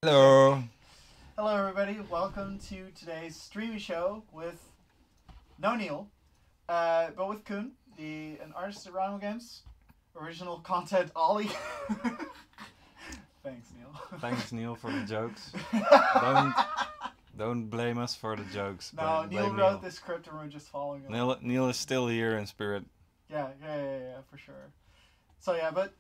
Hello. Hello, everybody. Welcome to today's Streamisho with no Neil, but with Koen, an artist at Ronimo Games. Original content, Ollie. Thanks, Neil. Thanks, Neil, for the jokes. Don't blame us for the jokes. No, Neil blame wrote this script and we're just following it. Neil is still here in spirit. Yeah, for sure. So yeah, but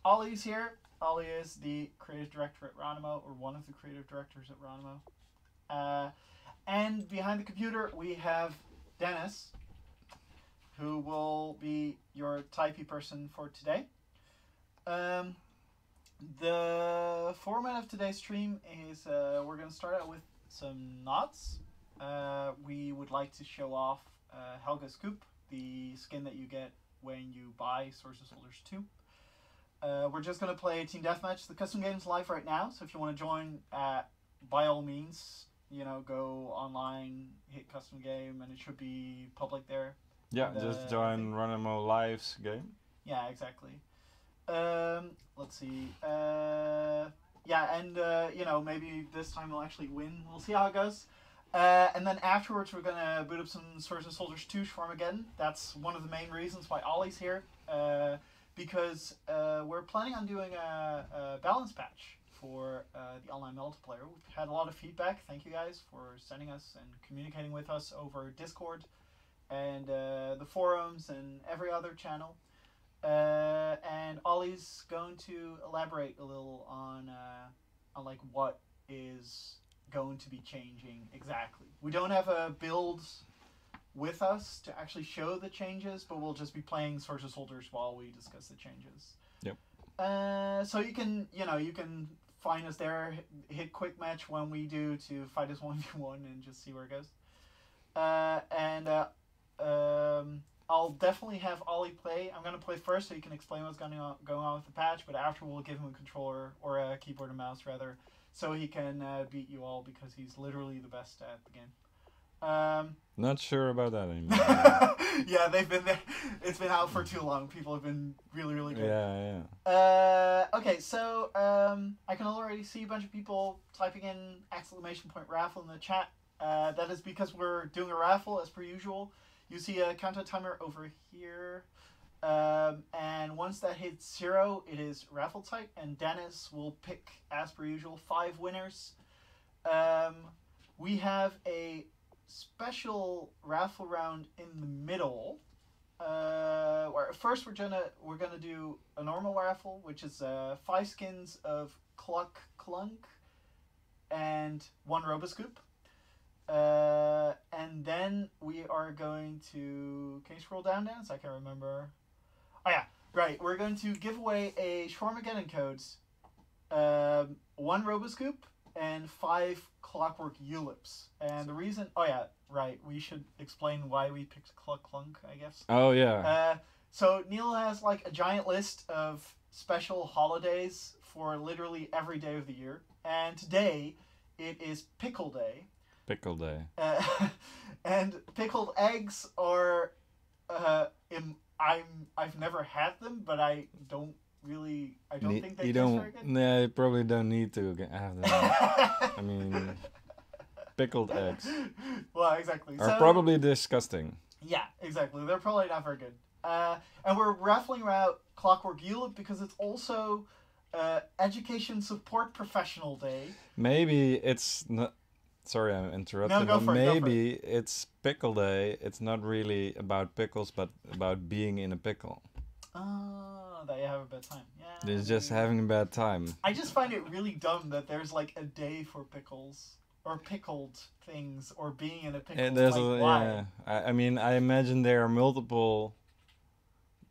Ollie's here. Ollie is the creative director at Ronimo, or one of the creative directors at Ronimo. And behind the computer, we have Dennis, who will be your typey person for today. The format of today's stream is we're going to start out with some nods. We would like to show off Helga Scoop, the skin that you get when you buy Sources Holders 2. We're just going to play Team Deathmatch. The custom game's live right now, so if you want to join, by all means, go online, hit custom game, and it should be public there. Yeah, just join Ronimo Live's game. Yeah, exactly. Let's see. Maybe this time we'll actually win. We'll see how it goes. And then afterwards, we're going to boot up some Sources Holders 2 Shawarmageddon. That's one of the main reasons why Ollie's here. Because we're planning on doing a balance patch for the online multiplayer. We've had a lot of feedback. Thank you guys for sending us and communicating with us over Discord and the forums and every other channel. And Ollie's going to elaborate a little on like what is going to be changing exactly. We don't have a build with us to actually show the changes, but we'll just be playing Sources Holders while we discuss the changes. Yep. So you can find us there, hit quick match when we do to fight us 1v1 and just see where it goes. I'll definitely have Ollie play. I'm going to play first so he can explain what's going on with the patch, but after we'll give him a controller, or a keyboard and mouse rather, so he can beat you all because he's literally the best at the game. Not sure about that anymore. Yeah, they've been there. It's been out for too long. People have been really, really good. Yeah. Okay, so I can already see a bunch of people typing in !raffle in the chat. That is because we're doing a raffle as per usual. You see a countdown timer over here. And once that hits 0, it is raffle type, and Dennis will pick, as per usual, 5 winners. We have a special raffle round in the middle. Where first we're gonna do a normal raffle, which is 5 skins of Cluck Clunk and 1 Roboscoop. And then we are going to... Can you scroll down, Dennis? I can't remember. Oh yeah, right. We're going to give away a Shawarmageddon codes, 1 Roboscoop, and 5 Clockwork Ulips. And the reason... Oh yeah, right. We should explain why we picked Cluck Clunk, I guess. Oh yeah. So Neil has like a giant list of special holidays for literally every day of the year. And today, it is Pickle Day. Pickle Day. And pickled eggs are... I've never had them, but I don't think they taste very good. Yeah, you probably don't need to have them. I mean, pickled eggs Well, exactly. are probably disgusting. Yeah, exactly. They're probably not very good. And we're raffling out Clockwork Ulip because it's also Education Support Professional Day. Maybe it's not... Sorry, I'm interrupting. No, maybe it's Pickle Day. It's not really about pickles, but about being in a pickle. Oh, that you have a bad time. Yeah. It's just having a bad time. I just find it really dumb that there's like a day for pickles or pickled things or being in a pickle. And there's why? Yeah. I mean, I imagine there are multiple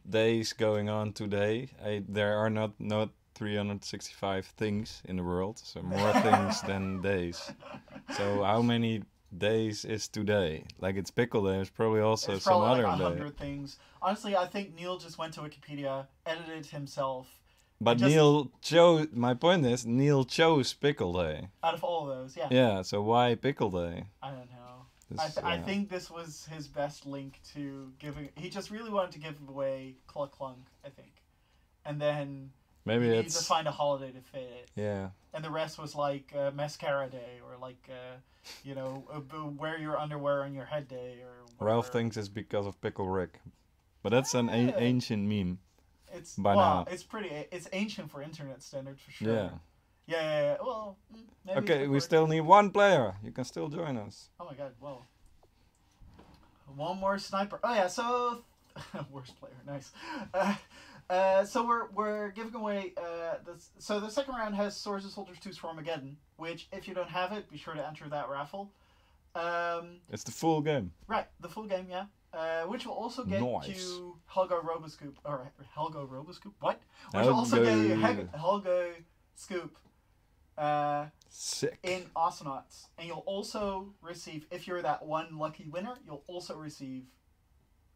days going on today. There are not 365 things in the world, so more things than days. So how many days is today? Like, it's Pickle Day. There's probably also it's some probably other like day. 100 things. Honestly, I think Neil just went to Wikipedia, edited himself. But Neil chose. My point is, Neil chose Pickle Day. Out of all of those, yeah. Yeah. So why Pickle Day? I don't know. I think this was his best link to giving. He just really wanted to give away Cluck Clunk, I think, and then Maybe you need it's to find a holiday to fit it. yeah. And the rest was like mascara day, or like you know, wear your underwear on your head day, or whatever. Ralph thinks it's because of Pickle Rick, but that's an ancient meme. It's by now. It's ancient for internet standards for sure. Yeah. Yeah. Well, maybe Okay, it's we still need one player. You can still join us. Oh my god, well. One more sniper. Oh yeah, so worst player, nice. So we're giving away this. So the second round has Swords and Soldiers 2 Swarmageddon, which if you don't have it, be sure to enter that raffle. It's the full game. Right, the full game, yeah. Which will also get you Helga Roboscoop, or Helga Roboscoop. What? Which will also get you Helga Scoop. Sick. In Astronauts, and you'll also receive, if you're that one lucky winner, you'll also receive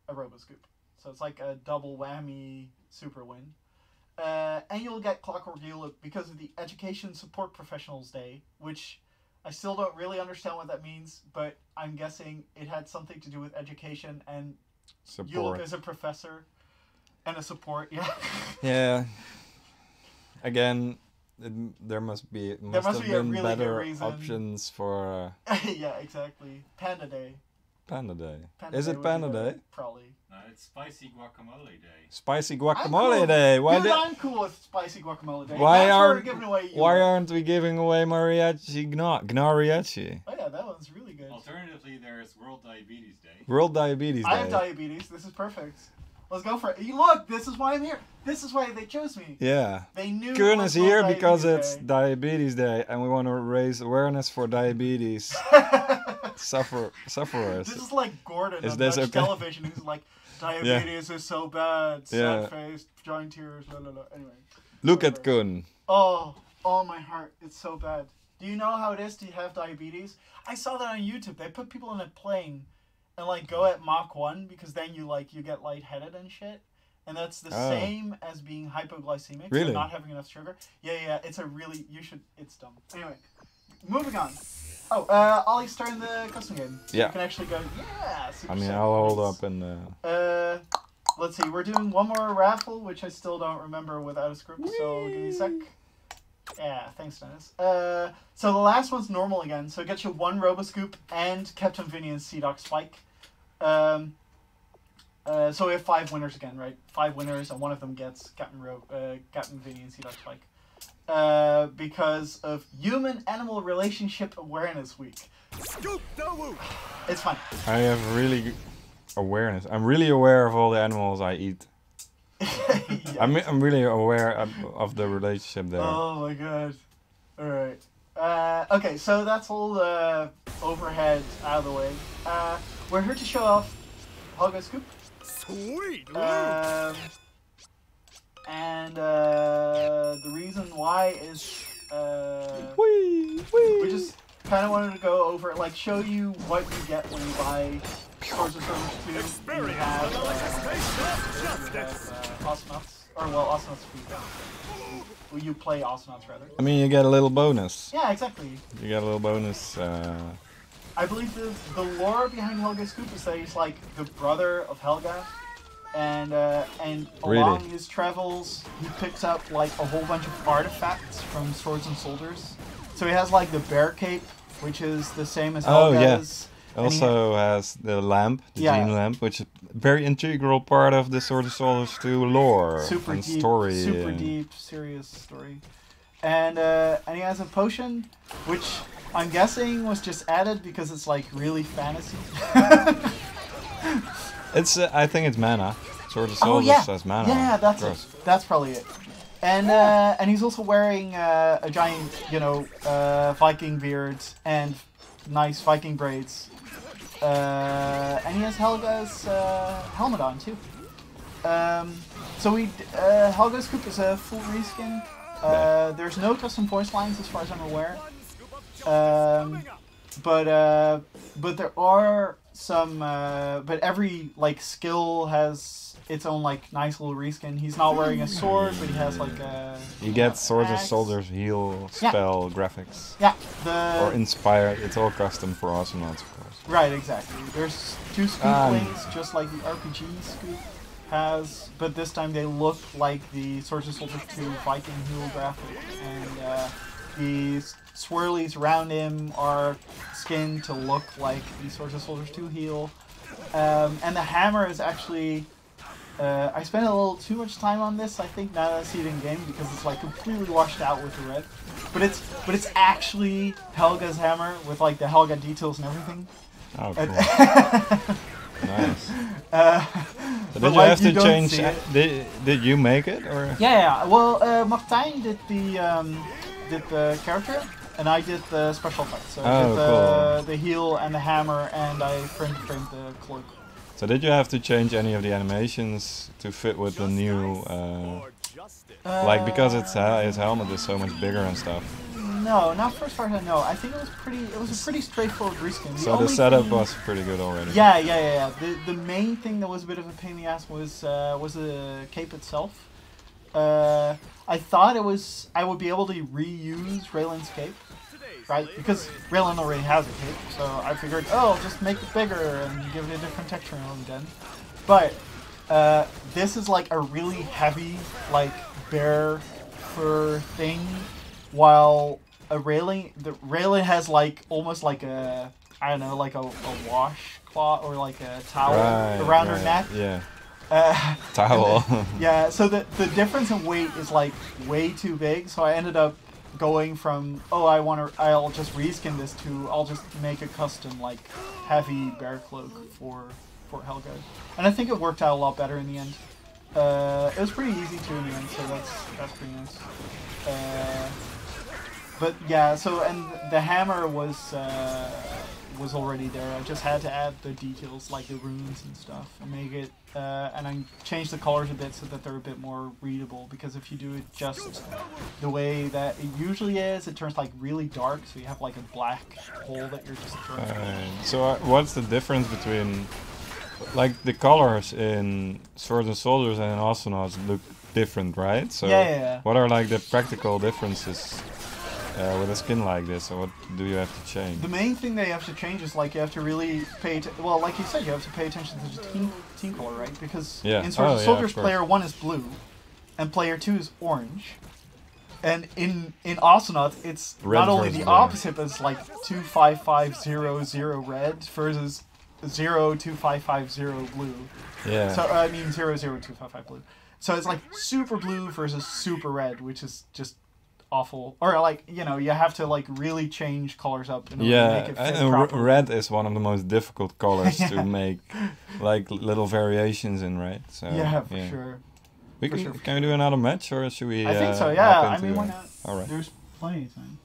a Roboscoop. So it's like a double whammy super win. And you'll get Clockwork Julep because of the Education Support Professionals Day, which I still don't really understand what that means, but I'm guessing it had something to do with education, and Julep is a professor and a support, yeah. Yeah. Again, there must be have been really better options for yeah, exactly. Panda Day. Panda Day. Is it Panda Day? Probably. No, it's Spicy Guacamole Day. Spicy Guacamole Day. I'm cool with Spicy Guacamole Day. Why Why aren't we giving away Mariachi Gnariachi? Oh yeah, that one's really good. Alternatively, there's World Diabetes Day. World Diabetes Day. I have diabetes. This is perfect. Let's go for it. Look, this is why I'm here. This is why they chose me. Yeah. They knew. Kuhn is here because it's Day. Diabetes Day, and we want to raise awareness for diabetes sufferers. This is like Gordon is on this Dutch okay? television. Who's like, diabetes is so bad. Sad face, giant tears. La, la, la. Anyway. Look at Kuhn. Oh, my heart. It's so bad. Do you know how it is to have diabetes? I saw that on YouTube. They put people in a plane and like go at Mach 1 because then you get lightheaded and shit. And that's the same as being hypoglycemic, really? So not having enough sugar. Yeah, it's it's dumb. Anyway, moving on. Oh, Ollie's starting the custom game. Yeah. You can actually go, super I'll hold up and... let's see, we're doing one more raffle, which I still don't remember without a script, so give me a sec. Yeah, thanks, Dennis. So the last one's normal again, so it gets you one Roboscoop and Captain Vinny and Sea-Dog Spike. So we have 5 winners again, right? 5 winners, and one of them gets Captain Vinny and Sea-Dog Spike. Because of Human-Animal Relationship Awareness Week. It's fun. I have really awareness. I'm really aware of all the animals I eat. Yeah. I'm really aware of the relationship there. Oh my god. Alright. Okay, so that's all the overhead out of the way. We're here to show off Helga Scoop. Sweet! And the reason why is we just kind of wanted to go over, like, show you what you get when you buy Swords and Soldiers 2. You have Astronauts, or well, Astronauts you play Astronauts rather. I mean, you get a little bonus. Yeah, exactly. You get a little bonus. I believe the lore behind Helga Scoop is that he's like the brother of Helga, and along his travels he picks up like a whole bunch of artifacts from Swords and Soldiers. So he has like the bear cape, which is the same as Helga's. Also has the lamp, the gene lamp, which is a very integral part of the Swords and Soldiers 2 lore and story. Super deep, serious story. And he has a potion, which I'm guessing was just added because it's like really fantasy. It's I think it's mana. Swords and Soldiers has mana. Yeah, that's it. That's probably it. And he's also wearing a giant, Viking beard and nice Viking braids. And he has Helga's helmet on too. So Helga's Scoop is a full reskin. There's no custom voice lines as far as I'm aware. But there are some. But every skill has its own nice little reskin. He's not wearing a sword, but he has a. You get Swords and Soldiers heal spell graphics. Yeah. Or inspired. It's all custom for Astronauts, of course. Right, exactly. There's 2 scoop wings, just like the RPG scoop. has, but this time they look like the Swords and Soldiers 2 Viking Heel graphic, and the swirlies around him are skinned to look like the Swords and Soldiers 2 heel, and the hammer is actually. I spent a little too much time on this, I think, now that I see it in game, because it's like completely washed out with the red. But it's actually Helga's hammer with like the Helga details and everything. Oh, cool. Nice. So did you like, have to change? It. Did you make it or? Yeah. Well, Martijn did the character, and I did the special effects. So I did the heel and the hammer, and I framed the cloak. So did you have to change any of the animations to fit with the new, like because his helmet is so much bigger and stuff? No, not first part. No, I think it was a pretty straightforward reskin. So the setup was pretty good already. Yeah. The main thing that was a bit of a pain in the ass was the cape itself. I thought I would be able to reuse Raylan's cape. Right, because Raylan already has a cape, so I figured, oh, just make it bigger and give it a different texture and then. But this is like a really heavy, like bear fur thing, while the Raylan has like almost like a like a washcloth or like a towel around her neck. Yeah. Towel. Yeah. So the difference in weight is like way too big. So I ended up going from I'll just reskin this to I'll just make a custom like heavy bear cloak for Helga, and I think it worked out a lot better in the end. It was pretty easy to in the end, so that's pretty nice. But yeah, so and the hammer was already there. I just had to add the details like the runes and stuff and make it and I changed the colors a bit so that they're a bit more readable, because if you do it just the way that it usually is, it turns like really dark, so you have like a black hole that you're just throwing. So what's the difference between like the colors in Swords and Soldiers and in Astronauts look different, right? So yeah. What are like the practical differences with a skin like this, or what do you have to change? The main thing that you have to change is like you have to really well, like you said, you have to pay attention to the team color, right? Because in Swords and Soldiers, player 1 is blue, and player 2 is orange, and in Astronauts, it's red not only the opposite, but it's like 25500 red versus 02550 blue. Yeah. So I mean 00255 blue. So it's like super blue versus super red, which is just awful. Or like, you know, you have to like really change colors up in order to make it fit properly. Red is one of the most difficult colors to make like little variations in, right? So yeah, for sure. Can we do another match, or should we? I think so. Yeah, I mean, why not? All right. There's plenty of time.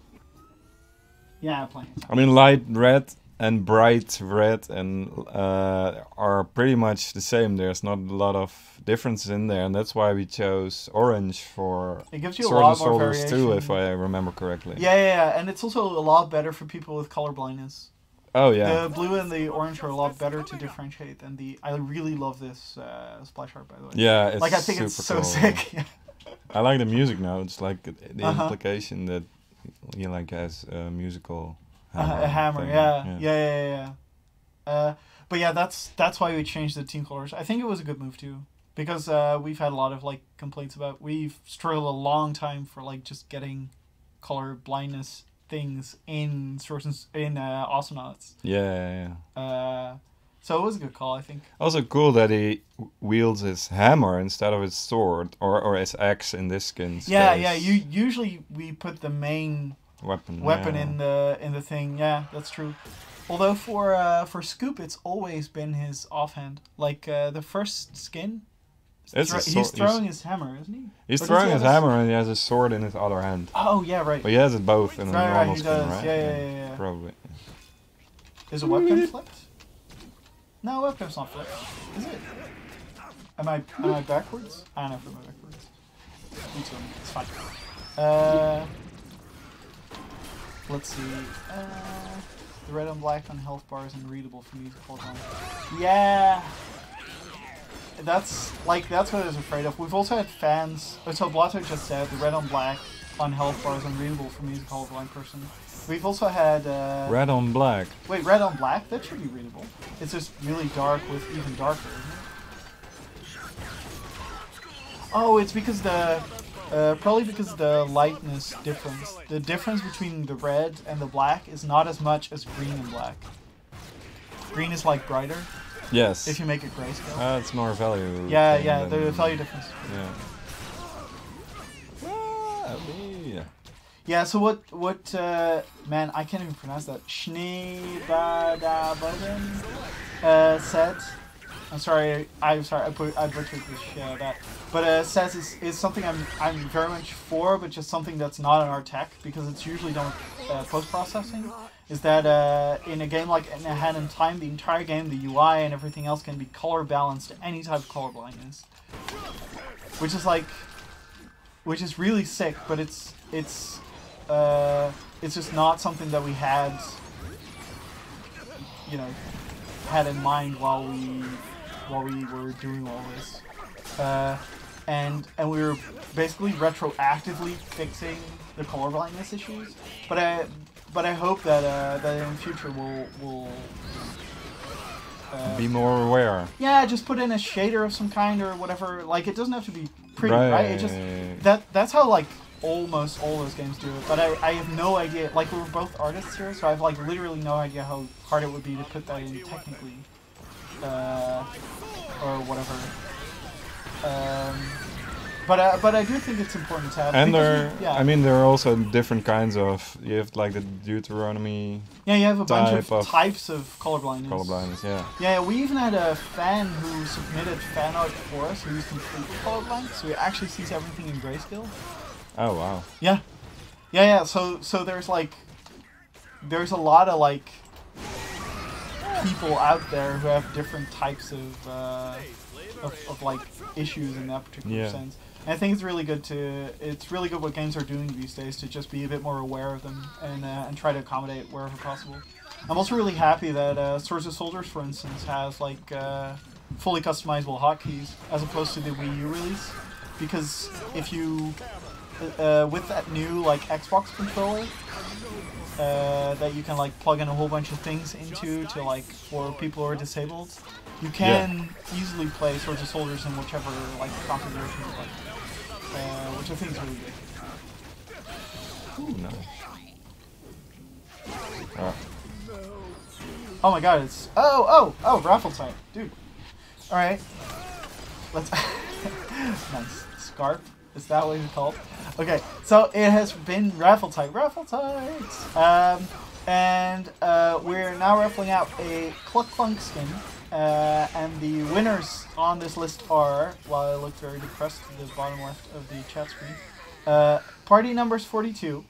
Yeah, plenty of time. I mean, light red and bright red and are pretty much the same. There's not a lot of differences in there, and that's why we chose orange for it gives you Swords a lot and more Soldiers variation too, if I remember correctly. Yeah, and it's also a lot better for people with color blindness. Oh yeah. The blue and the orange are a lot better to differentiate than the. I really love this splash art, by the way. Yeah, it's like I think it's so cool. sick. I like the music now. It's like the implication that he like has a musical hammer. A hammer, thing. yeah. But yeah, that's why we changed the team colors. I think it was a good move too, because we've had a lot of like complaints about. We've struggled a long time for like just getting color blindness things in Astronauts. Yeah. So it was a good call, I think. Also cool that he wields his hammer instead of his sword or his axe in this skin. Yeah. Usually we put the main weapon in the thing. Yeah, that's true. Although for Scoop, it's always been his offhand. Like the first skin. He's throwing his hammer, isn't he? He's throwing his hammer and he has his sword in his other hand. Oh, yeah, right. But he has it both in a normal he skin, does. right? Yeah. Probably. Is the webcam flipped? No, webcam's not flipped. Is it? Am I backwards? I don't know if I'm backwards. Me too. It's fine. Let's see. The red and black on health bars and readable for music hold on. Yeah. That's what I was afraid of. We've also had fans. So Blato just said the red on black on health bars unreadable for music hall blind person. We've also had red on black. Wait, red on black? That should be readable. It's just really dark with even darker, isn't Oh, it's because probably because the lightness difference. The difference between the red and the black is not as much as green and black. Green is like brighter Yes. if you make it grayscale. It's more value. Yeah, thing yeah, the than- value difference. Yeah. Yeah. Yeah, so what, man, I can't even pronounce that. Schneebadaboden said, I butchered this shit out of that. But says is something I'm very much for, but just something that's not in our tech, because it's usually done with post-processing, is that in a game like In a Hand in Time, the entire game, the UI and everything else can be color balanced to any type of color blindness. Which is really sick, but it's just not something that we had, had in mind while we were doing all this, and we were basically retroactively fixing the color blindness issues. But I hope that in the future we'll Be more aware. yeah, just put in a shader of some kind or whatever. Like, it doesn't have to be pretty, right? It just that's how like almost all those games do it. But I have no idea. Like, we're both artists here, so I have like literally no idea how hard it would be to put that in technically, or whatever. But I do think it's important to have. And because I mean, there are also different kinds of. You have like the Deuteronomy yeah, you have a bunch type of of types of colorblindness. colorblindness. Yeah. Yeah, we even had a fan who submitted fan art for us who's completely colorblind, so he actually sees everything in grayscale. Oh wow. Yeah. So there's a lot of like people out there who have different types of like issues in that particular sense. And I think it's really good what games are doing these days to just be a bit more aware of them and try to accommodate wherever possible. I'm also really happy that Swords of Soldiers, for instance, has like fully customizable hotkeys as opposed to the Wii U release, because if you with that new like Xbox controller that you can like plug in a whole bunch of things into to like for people who are disabled, you can easily play Swords of Soldiers in whichever like configuration you like, which I think is really good. Ooh, nice. Oh my god, it's oh raffle type, dude. All right, let's nice scarf. Is that what it's called? Okay, so it has been raffle type, and we're now raffling out a Cluck Clunk skin, and the winners on this list are, while I look very depressed at the bottom left of the chat screen, party numbers 42,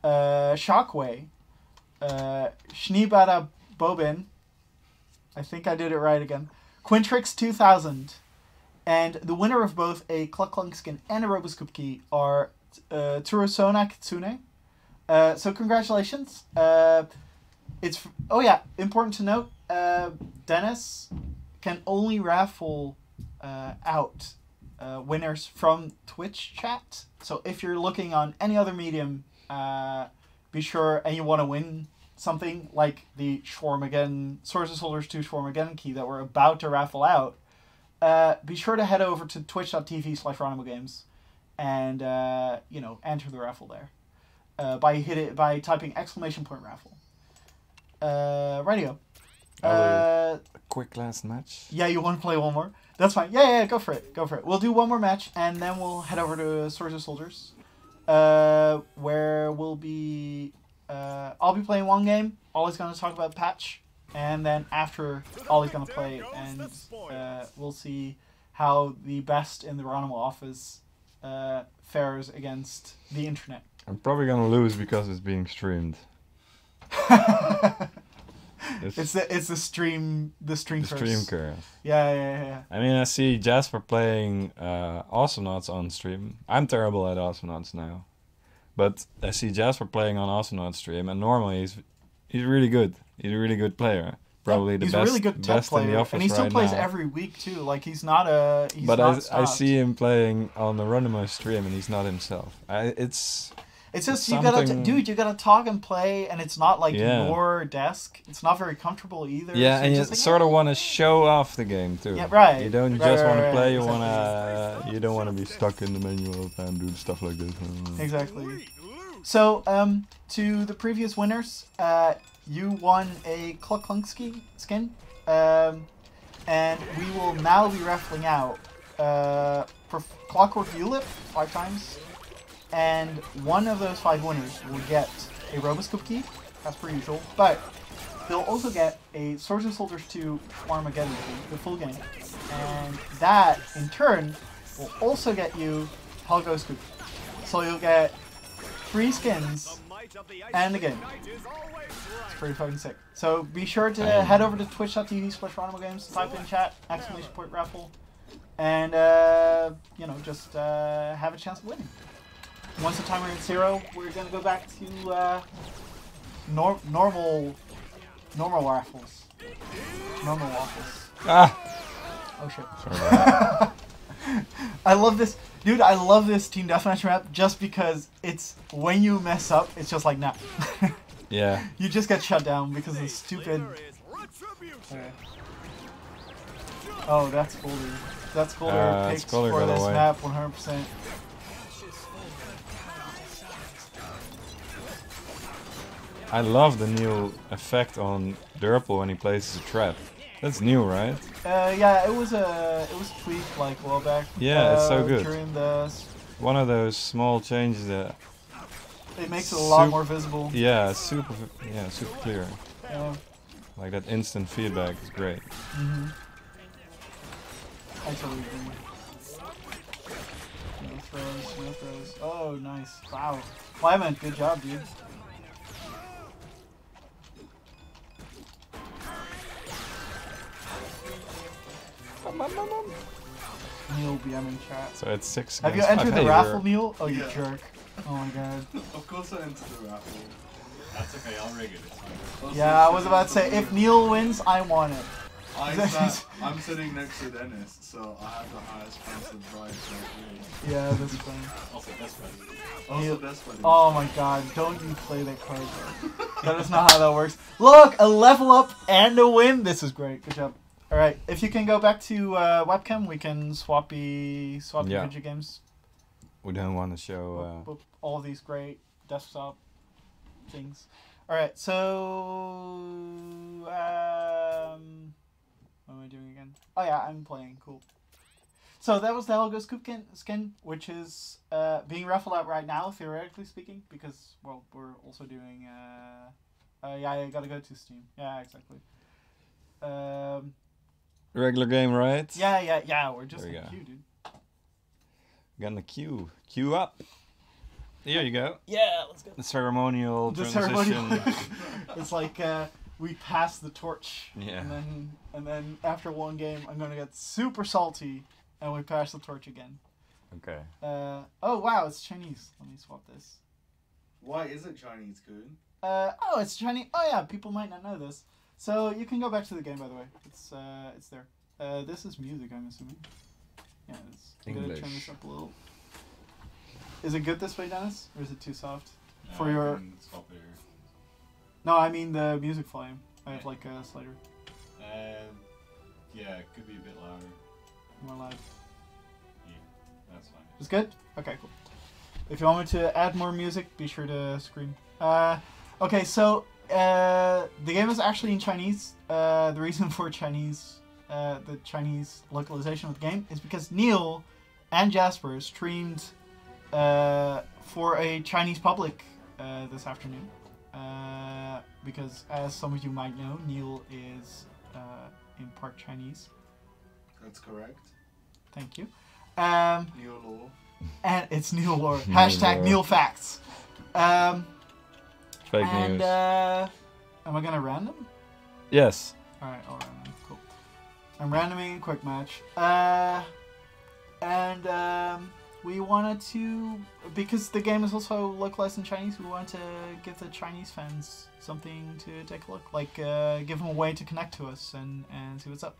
Shockway, Schneebada Bobin, I think I did it right again, Quintrix 2000, and the winner of both a Cluck Clunk skin and a Roboscoop key are Turosona Kitsune. So congratulations. Important to note, Dennis can only raffle out winners from Twitch chat. So if you're looking on any other medium, be sure, and you want to win something like the Swords of Soldiers 2 Schwarmageddon key that we're about to raffle out, be sure to head over to twitch.tv/Ronimo Games and enter the raffle there by typing !raffle. Radio. A quick last match. Yeah, you want to play one more? That's fine. Yeah, go for it. We'll do one more match and then we'll head over to Swords of Soldiers, where we'll be. I'll be playing one game. Ollie's gonna talk about patch. And then after, Ollie's gonna play, and we'll see how the best in the Ronimo office fares against the internet. I'm probably gonna lose because it's being streamed. It's the stream curve. Yeah. I mean, I see Jasper playing Awesomenauts on stream. I'm terrible at Awesomenauts now, but I see Jasper playing on Awesomenauts stream, and normally he's really good. He's a really good player. Probably the he's best, a really good best player, in the office and he still right plays now. every week too. Like he's not a. He's But not I stopped. see him playing on the Ronimo stream, and he's not himself. It's just you gotta, dude. You gotta talk and play, and it's not like Yeah. your desk. It's not very comfortable either. Yeah, so and you just like, sort of want to show off the game too. Yeah, right. You don't Right, just right, want to right, play. You exactly. wanna. You don't want to be stuck in the menu all the time, do stuff like this. Exactly. So, to the previous winners, you won a Klunksky skin, and we will now be raffling out for Clockwork Ulip 5 times, and one of those 5 winners will get a Roboscope key, as per usual, but they'll also get a Swords and Soldiers 2 Armageddon key, the full game, and that, in turn, will also get you Helgø Scoop. So you'll get 3 skins and the game. It's pretty fucking sick. So be sure to head over to twitch.tv/Ronimo Games, type in chat, !point raffle, and you know, just have a chance of winning. Once the timer hits 0, we're gonna go back to normal raffles. Normal waffles. Ah. Oh shit. Sorry about that. I love this. Dude, I love this Team Deathmatch map just because it's, when you mess up, it's just like, nah. Yeah. You just get shut down because of the stupid... Oh, that's Golder. That's Golder picks Golder for got this away. map, 100%. I love the new effect on Durple when he places a trap. That's new, right? Yeah, it was tweaked like a while back. Yeah, it's so good. During the... One of those small changes that... It makes it a lot more visible. Yeah, super clear. Yeah. Like that instant feedback is great. I totally agree. No throws, no throws. Oh, nice. Wow. Wyman, good job, dude. Neil BM in chat. So it's 6 Have you against entered 5. the Hey, raffle, you're- Neil? Oh, you Yeah. jerk. Oh my god. Of course I entered the raffle. That's okay, I'll rig it. It's fine. Yeah, I was about to say, if Neil wins, I want it. I'm sitting next to Dennis, so I have the highest chance of prize. Yeah, that's fine. Also, that's fine. Also, Neil- that's what. Oh my god, don't you play that card, bro. That is not how that works. Look, a level up and a win. This is great. Good job. Alright, if you can go back to webcam, we can swap Yeah. video games. We don't want to show... All these great desktop things. Alright, so... what am I doing again? Oh yeah, I'm playing. Cool. So that was the Helgø Scoop skin, which is being raffled out right now, theoretically speaking, because, well, we're also doing... yeah, I gotta go to Steam. Yeah, exactly. Regular game, right? Yeah, we're just There in we go. queue, dude. Gonna queue. Queue up. Here you go. Yeah, let's go. The ceremonial The transition. ceremonial. It's like we pass the torch, Yeah. and then after one game, I'm gonna get super salty, and we pass the torch again. Okay. Oh wow, it's Chinese. Let me swap this. Why is it Chinese, Coon? Oh, it's Chinese. Oh yeah, people might not know this. So you can go back to the game, by the way. It's there. This is music, I'm assuming. Yeah, I'm gonna turn this up a little. Is it good this way, Dennis, or is it too soft? No, For I your... can swap it here. No, I mean the music volume. I have like a slider. Yeah, it could be a bit louder. More loud. Yeah, that's fine. It's good? Okay, cool. If you want me to add more music, be sure to scream. Okay, so the game is actually in Chinese. The reason for the Chinese localization of the game is because Neil and Jasper streamed for a Chinese public this afternoon. Because as some of you might know, Neil is in part Chinese. That's correct. Thank you. Neo law. And it's Neil lore. Neil Hashtag lore. Neil facts. Fake And news. am I gonna random? Yes. Alright, I'll random. Cool. I'm randoming a quick match. We wanted to, because the game is also localized in Chinese, we wanted to give the Chinese fans something to take a look. Like, give them a way to connect to us and see what's up.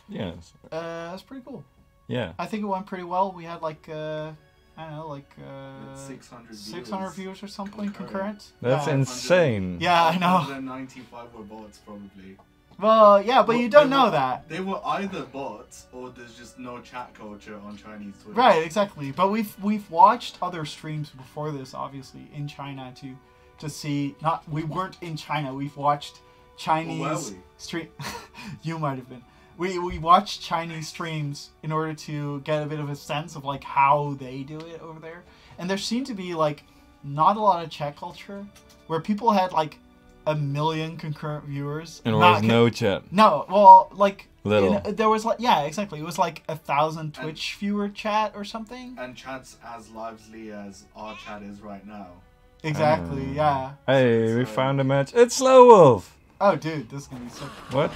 Yes. That's pretty cool. Yeah. I think it went pretty well. We had like, I I don't know, like It's 600 600 views or something concurrent. That's Yeah. insane. Yeah, I know. 195 were bots, probably. Well, yeah, but you don't know that. They were either bots or there's just no chat culture on Chinese Twitter. Right, exactly. But we've watched other streams before this, obviously, in China to see. Not we weren't in China. We've watched Chinese Well, were we? stream. You might have been. We watched Chinese streams in order to get a bit of a sense of like how they do it over there, and there seemed to be like not a lot of chat culture, where people had like 1 million concurrent viewers. And there was no chat. No, well, like Little. there was like exactly. It was like 1,000 Twitch viewer chat or something. And chat's as lively as our chat is right now. Exactly, yeah. Hey, we found a match. It's Slow Wolf. Oh, dude, this is gonna be so. What?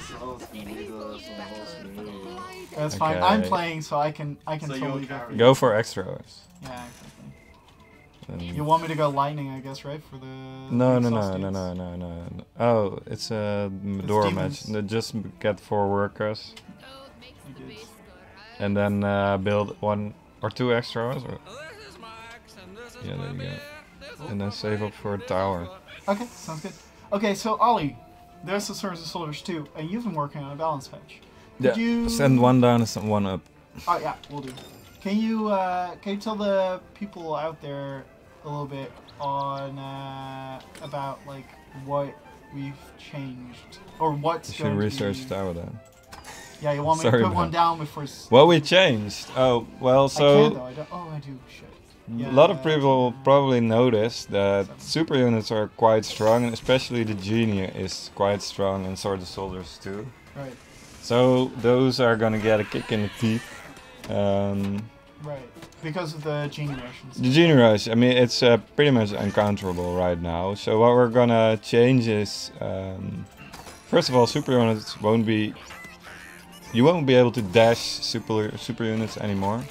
That's fine. Okay. I'm playing, so I can So totally you're go. carrying. Go for extra hours. Yeah, exactly. Then- You want me to go lightning, I guess, right? For the No. exhaust dudes? Oh, it's a Medora match. demons. Just get 4 workers You did. and then build 1 or 2 extra hours. Or... Yeah, there you go. And then save up for a tower. Okay, sounds good. Okay, so Ollie, there's the Swords of Soldiers 2, and you've been working on a balance patch. Yeah. Could you... Send 1 down and send 1 up. Oh yeah, we'll do. Can you tell the people out there a little bit on about like what we've changed or what's You should going research to be... tower then. Yeah, you want me Sorry, to put one man. down before? What we changed? Oh, well, I can so though. I don't. Oh, I do. Shit. a lot of people probably noticed that super units are quite strong, and especially the genie is quite strong in Sword of Soldiers too. Right. So those are gonna get a kick in the teeth. Right. Because of the genie Russians. The Genie Rush, I mean, it's pretty much uncounterable right now. So what we're gonna change is, first of all, super units won't be. You won't be able to dash super units anymore.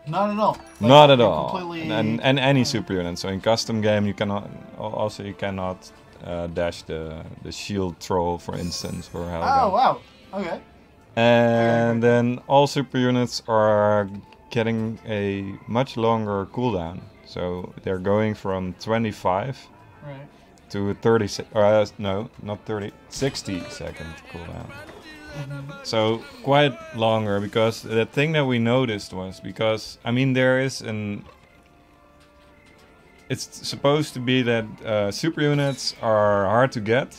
Not at all. Like, Not at you're all. completely- And any super unit. So in custom game, you cannot. Also, you cannot dash the shield troll, for instance, or Helga. Oh wow. Okay. And then all super units are getting a much longer cooldown. So they're going from 25 Right. to 30 no, not 30, 60 second cooldown. So quite longer, because the thing that we noticed was, because I mean there is it's supposed to be that super units are hard to get,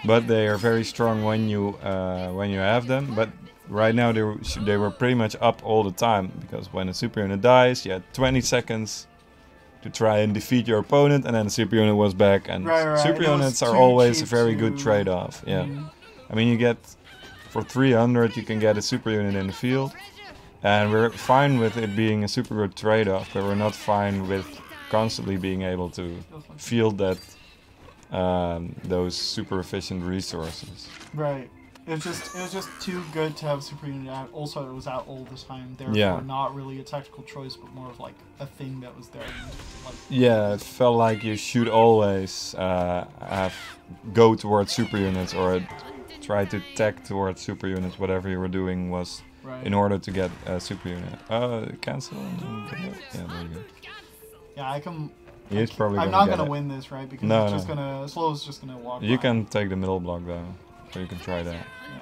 but they are very strong when you have them. But right now they were pretty much up all the time, because when a super unit dies, you had 20 seconds to try and defeat your opponent, and then the super unit was back. And Right. super It was units are too always a cheap very to- good trade-off. Yeah. Mhm. I mean, you get for 300, you can get a super unit in the field, and we're fine with it being a super good trade-off, but we're not fine with constantly being able to field that those super efficient resources. Right. It was just too good to have super unit out. Also, it was out all the time. Therefore, Yeah. not really a tactical choice, but more of like a thing that was there. And, like, Yeah, it felt like you should always go towards super units, or try to tech towards super units. Whatever you were doing was right. in order to get a super unit. Cancel. Yeah, there you go. Yeah, I can. He's probably I'm gonna not get gonna it. win this, right? Because No, it's just no. gonna Slow's just gonna walk. You by. can take the middle block though, so you can try that. Yeah,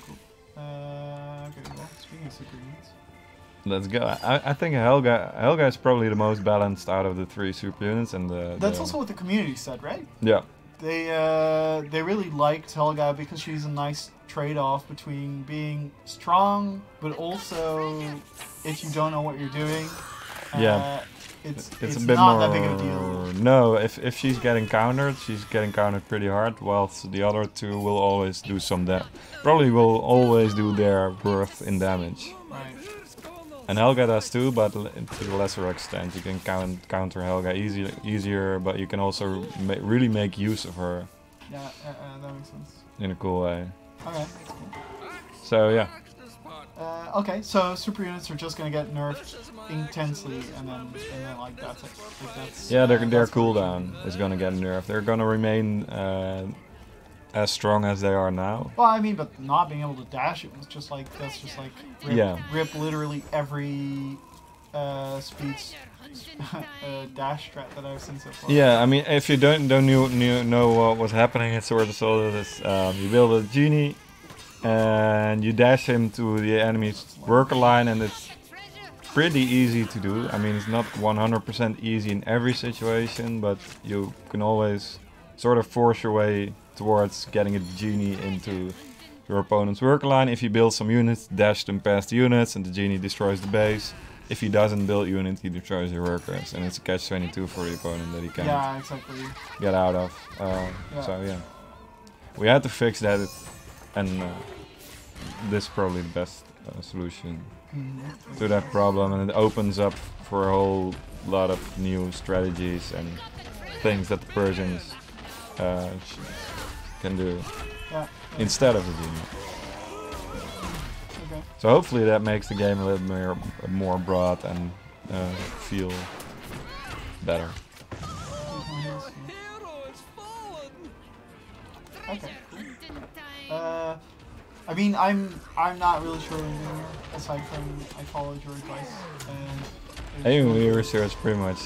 cool. Okay. Well, speaking of super units. Let's go. I think Helga is probably the most balanced out of the 3 super units, and That's also what the community said, right? yeah. They really liked Helga because she's a nice trade-off between being strong, but also if you don't know what you're doing, Yeah. it's It's a bit not more. that big of a deal. No, if she's getting countered, she's getting countered pretty hard. Whilst the other 2 will always do some probably will always do their worth in damage. Right. And Helga does too, but to a lesser extent. You can counter Helga easier, but you can also really make use of her Yeah, that makes sense. in a cool way. Okay, that's cool. So yeah. Okay, so super units are just gonna get nerfed intensely, and then like that's it. Like, that's, Yeah, their that's cooldown is gonna get nerfed. They're gonna remain as strong as they are now. Well, I mean, but not being able to dash it was just like, that's just like rip, Yeah. rip literally every speeds dash strat that I've seen so far. Yeah, I mean, if you don't know what's happening, it's sort of this. You build a genie, and you dash him to the enemy's worker line, and it's pretty easy to do. I mean, it's not 100% easy in every situation, but you can always sort of force your way towards getting a genie into your opponent's worker line. If you build some units, dash them past the units, and the genie destroys the base. If he doesn't build units, he destroys your workers, and it's a catch-22 for the opponent that he can't exactly. get out of. So yeah, we had to fix that, and this is probably the best solution to that problem, and it opens up for a whole lot of new strategies and things that the Persians can do instead of the genie. Okay. So hopefully that makes the game a little more broad and feel better. Okay. I mean, I'm not really sure anymore, aside from I followed your advice. And Anyway, we researched pretty much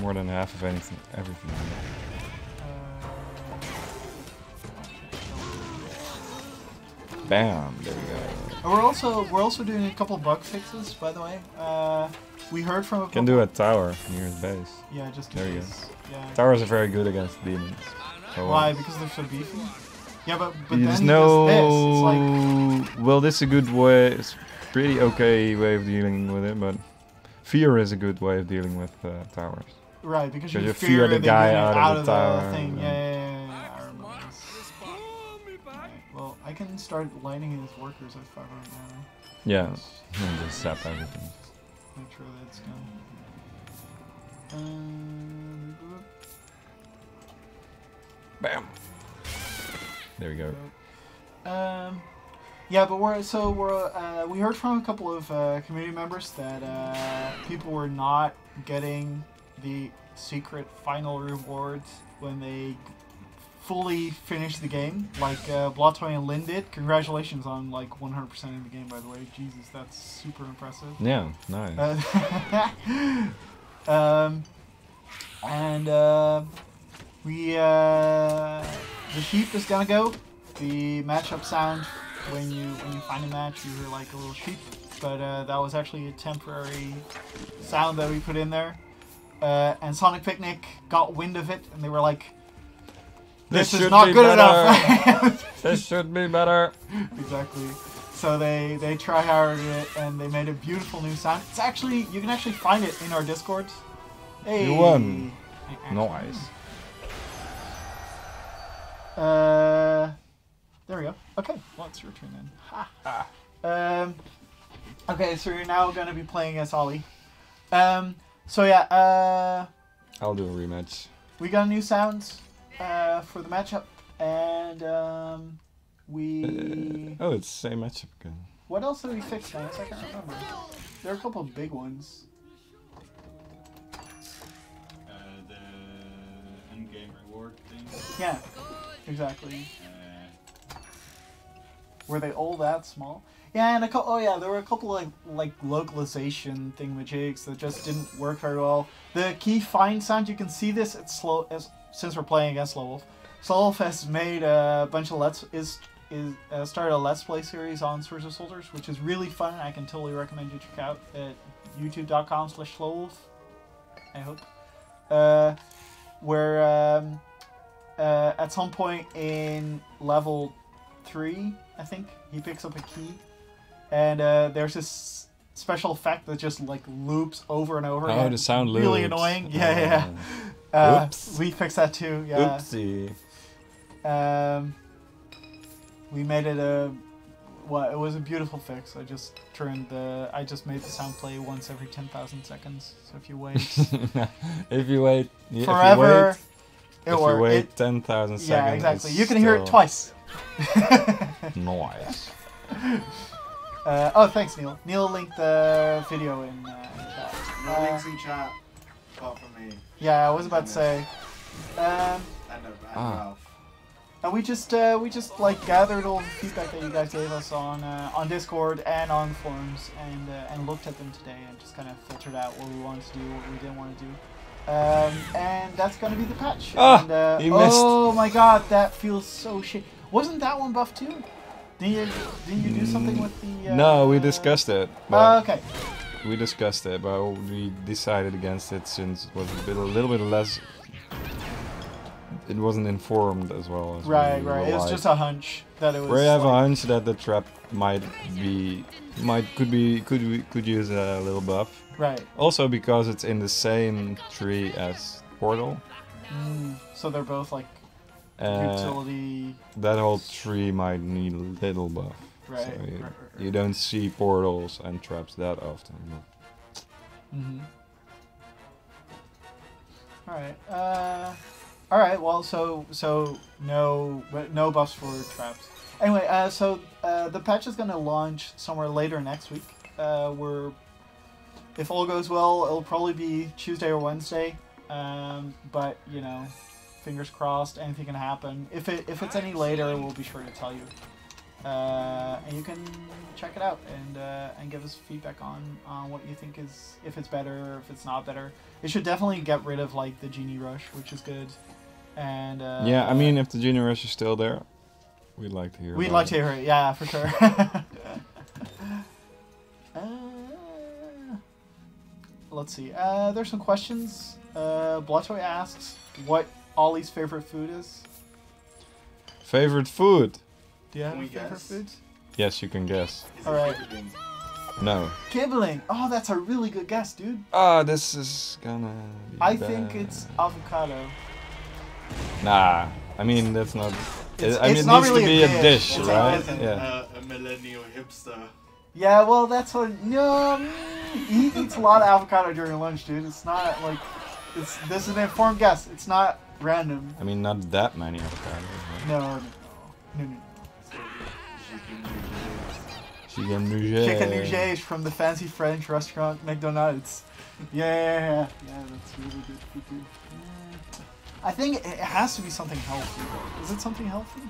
more than half of everything. Bam! There we go. We're also doing a couple bug fixes, by the way. We heard from a Can do a tower near his base. Yeah, just there you go. Yeah. Towers are very good against demons. So, why? Because they're so beefy. Yeah, but there's then no. he does this. It's like, well, this is a good way. It's pretty okay way of dealing with it, but fear is a good way of dealing with towers. Right, because you fear the guy out of the tower. Thing. Yeah. I remember this. Right. Well, I can start lighting his workers at 500 now. Yeah, and just sap everything. Make sure that's done. Bam. There we go. Yeah, but we heard from a couple of community members that people were not getting the secret final rewards when they fully finished the game, like Blottoy and Lynn did. Congratulations on like 100% in the game, by the way. Jesus, that's super impressive. Yeah, nice. The sheep is gonna go. The matchup sound when you find a match, you hear like a little sheep, but that was actually a temporary sound that we put in there. And Sonic Picnic got wind of it, and they were like, "This is not good enough." This should be better. Exactly. So they try-harded it, and they made a beautiful new sound. It's actually, you can actually find it in our Discord. Hey. You won. Nice. There we go. Okay, well, it's your turn then. Ha. Okay, so you're now going to be playing as Ollie. So yeah, I'll do a rematch. We got new sounds for the matchup, and oh, it's the same matchup again. What else did we fix, guys? I can't remember. There are a couple of big ones. The endgame reward thing. Yeah, exactly. Were they all that small? Yeah, and there were a couple of like localization thingamajigs that just didn't work very well. The key find sound, you can see this. It's slow since we're playing against Slowwolf. Slowwolf has made a bunch of started a Let's Play series on Swords of Soldiers, which is really fun. I can totally recommend you check out at youtube.com/Slowwolf. I hope. Where at some point in level 3, I think, he picks up a key, and there's this special effect that just like loops over and over again. Oh, the sound loops. Really annoying. Yeah. Oops. We fixed that too. Yeah. Oopsie. We made it it was a beautiful fix. I just made the sound play once every 10,000 seconds. So if you wait, forever, if you wait 10,000 seconds. Yeah, exactly. You can hear it twice. Nice. Oh, thanks, Neil. Neil linked the video in chat. No links in chat, apart from me. Yeah, I was about to say. And Ralph. And we just like gathered all the feedback that you guys gave us on Discord and on forums, and looked at them today and just kind of filtered out what we wanted to do, what we didn't want to do. And that's gonna be the patch. Oh, and, you missed. Oh my god, that feels so shit. Wasn't that one buffed too? Didn't you do something with the? No, we discussed it. Oh, But okay. we discussed it, but we decided against it since it was a little bit less. It wasn't informed as well. As Right. we were It was live. just a hunch that it was. We have a like- hunch that the trap could use a little buff. Right. Also because it's in the same tree as Portal. So they're both like Uh, utility. that whole tree might need a little buff. Right. So you, right. you don't see portals and traps that often. All right. Well, so no buffs for traps. Anyway, so the patch is gonna launch somewhere later next week. If all goes well, it'll probably be Tuesday or Wednesday. But you know, fingers crossed, anything can happen. If it's any later, we'll be sure to tell you. And you can check it out and give us feedback on what you think is, if it's better or if it's not better. It should definitely get rid of like the genie rush, which is good. And Yeah, I mean, if the Junior Rush is still there, we'd like to hear. we'd about like to it. hear it. Yeah, for sure. Let's see. There's some questions. Bloodtoy asks what Ollie's favorite food is. Favorite food? Do you have Can a we favorite guess? food? Yes, you can guess. Is Alright. it everything? No. Kibbeling. Oh, that's a really good guess, dude. Ah, this is gonna. Be I bad. think it's avocado. Nah, I mean that's not. It's- I mean, it's it not needs really to a be a dish, dish, it's right? a- Yeah. A millennial hipster. Yeah, well, that's what. No, he eats a lot of avocado during lunch, dude. It's not like. This is an informed guess. It's not random. I mean, not that many avocados. No. Chicken nougat. Chicken nougat from the fancy French restaurant McDonald's. Yeah, that's really good food, dude. I think it has to be something healthy. Is it something healthy?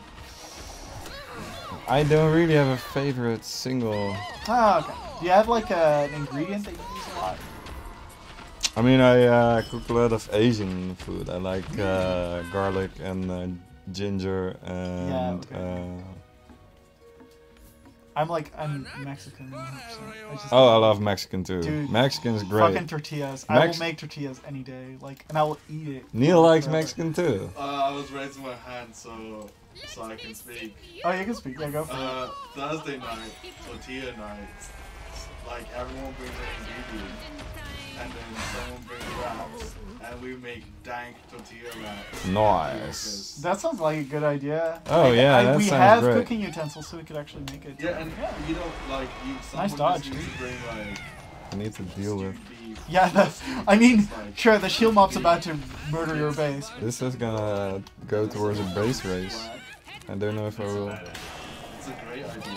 I don't really have a favorite single. Ah, okay. Do you have like an ingredient that you use a lot? I mean, I cook a lot of Asian food. I like garlic and ginger and. I'm Mexican. 100%. Oh, I love Mexican too. Dude, Mexican's great. Fucking tortillas. I will make tortillas any day. And I will eat it. Neil likes forever. Mexican too. I was raising my hand so I can speak. Oh, you can speak. Yeah, go for it. Thursday night, tortilla night, like everyone brings an ingredient, and then someone brings wraps, and we make dank tortilla wraps. Nice. That sounds like a good idea. Oh, yeah, that we sounds have great. cooking utensils, so we could actually make it. Yeah, and you know, like Nice someone dodge, just needs dude. to bring like I need to deal with. stewed beef. Yeah, that's. I mean, sure, the shield mob's about to murder your base. This is gonna go towards a base race. Black. I don't know if I will. It's a great idea.